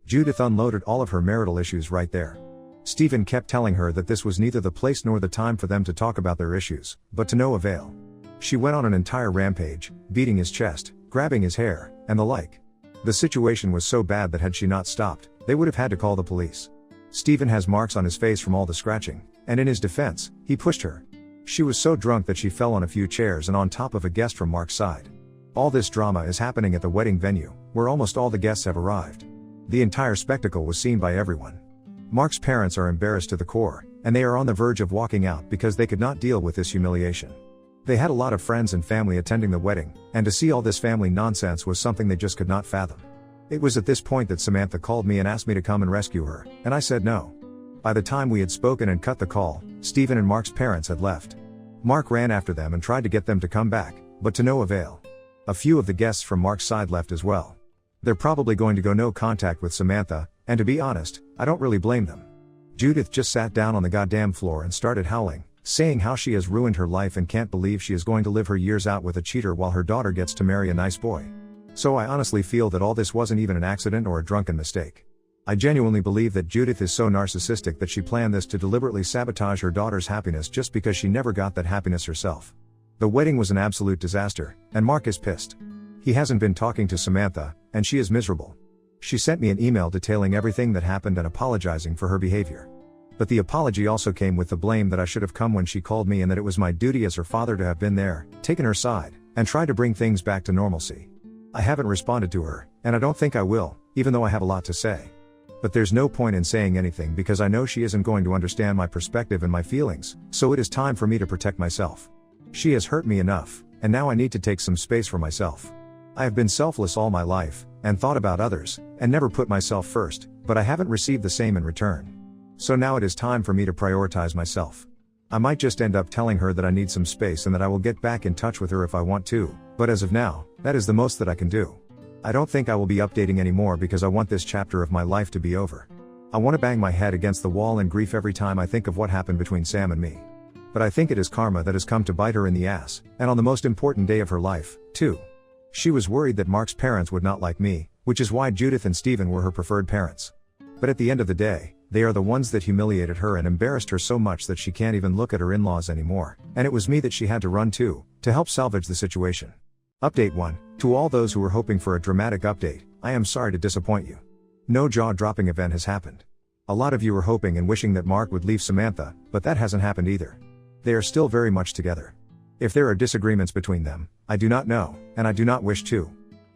Judith unloaded all of her marital issues right there. Stephen kept telling her that this was neither the place nor the time for them to talk about their issues, but to no avail. She went on an entire rampage, beating his chest, grabbing his hair, and the like. The situation was so bad that had she not stopped, they would have had to call the police. Stephen has marks on his face from all the scratching, and in his defense, he pushed her. She was so drunk that she fell on a few chairs and on top of a guest from Mark's side. All this drama is happening at the wedding venue, where almost all the guests have arrived. The entire spectacle was seen by everyone. Mark's parents are embarrassed to the core, and they are on the verge of walking out because they could not deal with this humiliation. They had a lot of friends and family attending the wedding, and to see all this family nonsense was something they just could not fathom. It was at this point that Samantha called me and asked me to come and rescue her, and I said no. By the time we had spoken and cut the call, Stephen and Mark's parents had left. Mark ran after them and tried to get them to come back, but to no avail. A few of the guests from Mark's side left as well. They're probably going to go no contact with Samantha, and to be honest, I don't really blame them. Judith just sat down on the goddamn floor and started howling, saying how she has ruined her life and can't believe she is going to live her years out with a cheater while her daughter gets to marry a nice boy. So I honestly feel that all this wasn't even an accident or a drunken mistake. I genuinely believe that Judith is so narcissistic that she planned this to deliberately sabotage her daughter's happiness just because she never got that happiness herself. The wedding was an absolute disaster, and Mark is pissed. He hasn't been talking to Samantha, and she is miserable. She sent me an email detailing everything that happened and apologizing for her behavior. But the apology also came with the blame that I should have come when she called me and that it was my duty as her father to have been there, taken her side, and tried to bring things back to normalcy. I haven't responded to her, and I don't think I will, even though I have a lot to say. But there's no point in saying anything because I know she isn't going to understand my perspective and my feelings, so it is time for me to protect myself. She has hurt me enough, and now I need to take some space for myself. I have been selfless all my life, and thought about others, and never put myself first, but I haven't received the same in return. So now it is time for me to prioritize myself. I might just end up telling her that I need some space and that I will get back in touch with her if I want to, but as of now, that is the most that I can do. I don't think I will be updating anymore because I want this chapter of my life to be over. I want to bang my head against the wall in grief every time I think of what happened between Sam and me. But I think it is karma that has come to bite her in the ass, and on the most important day of her life, too. She was worried that Mark's parents would not like me, which is why Judith and Stephen were her preferred parents. But at the end of the day, they are the ones that humiliated her and embarrassed her so much that she can't even look at her in-laws anymore, and it was me that she had to run to help salvage the situation. Update 1. To all those who were hoping for a dramatic update, I am sorry to disappoint you. No jaw-dropping event has happened. A lot of you were hoping and wishing that Mark would leave Samantha, but that hasn't happened either. They are still very much together. If there are disagreements between them, I do not know, and I do not wish to.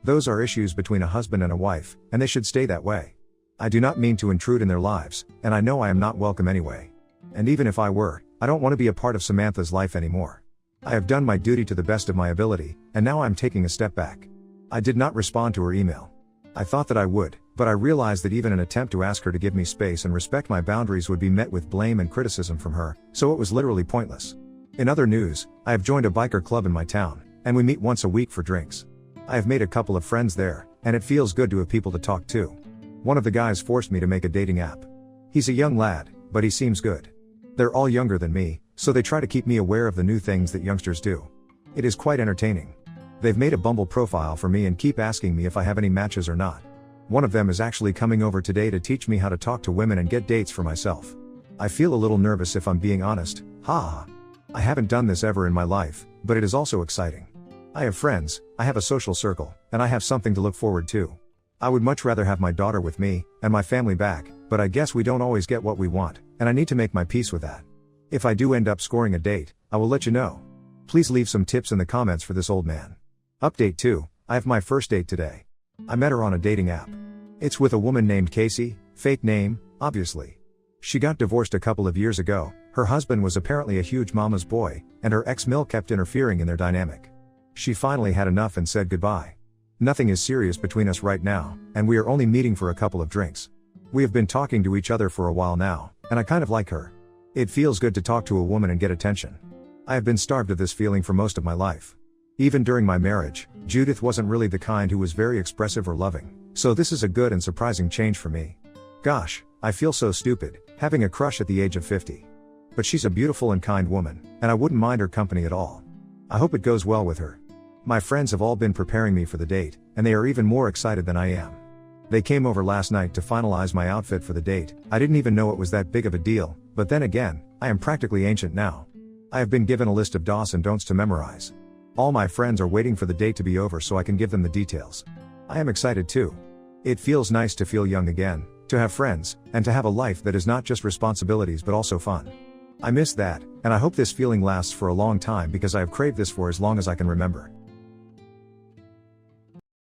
Those are issues between a husband and a wife, and they should stay that way. I do not mean to intrude in their lives, and I know I am not welcome anyway. And even if I were, I don't want to be a part of Samantha's life anymore. I have done my duty to the best of my ability, and now I'm taking a step back. I did not respond to her email. I thought that I would, but I realized that even an attempt to ask her to give me space and respect my boundaries would be met with blame and criticism from her, so it was literally pointless. In other news, I have joined a biker club in my town, and we meet once a week for drinks. I have made a couple of friends there, and it feels good to have people to talk to. One of the guys forced me to make a dating app. He's a young lad, but he seems good. They're all younger than me, so they try to keep me aware of the new things that youngsters do. It is quite entertaining. They've made a Bumble profile for me and keep asking me if I have any matches or not. One of them is actually coming over today to teach me how to talk to women and get dates for myself. I feel a little nervous if I'm being honest, haha. I haven't done this ever in my life, but it is also exciting. I have friends, I have a social circle, and I have something to look forward to. I would much rather have my daughter with me, and my family back, but I guess we don't always get what we want, and I need to make my peace with that. If I do end up scoring a date, I will let you know. Please leave some tips in the comments for this old man. Update 2, I have my first date today. I met her on a dating app. It's with a woman named Casey, fake name, obviously. She got divorced a couple of years ago, her husband was apparently a huge mama's boy, and her ex-mill kept interfering in their dynamic. She finally had enough and said goodbye. Nothing is serious between us right now, and we are only meeting for a couple of drinks. We have been talking to each other for a while now, and I kind of like her. It feels good to talk to a woman and get attention. I have been starved of this feeling for most of my life. Even during my marriage, Judith wasn't really the kind who was very expressive or loving, so this is a good and surprising change for me. Gosh, I feel so stupid, having a crush at the age of 50. But she's a beautiful and kind woman, and I wouldn't mind her company at all. I hope it goes well with her. My friends have all been preparing me for the date, and they are even more excited than I am. They came over last night to finalize my outfit for the date. I didn't even know it was that big of a deal, but then again, I am practically ancient now. I have been given a list of do's and don'ts to memorize. All my friends are waiting for the date to be over so I can give them the details. I am excited too. It feels nice to feel young again, to have friends, and to have a life that is not just responsibilities but also fun. I miss that, and I hope this feeling lasts for a long time because I have craved this for as long as I can remember.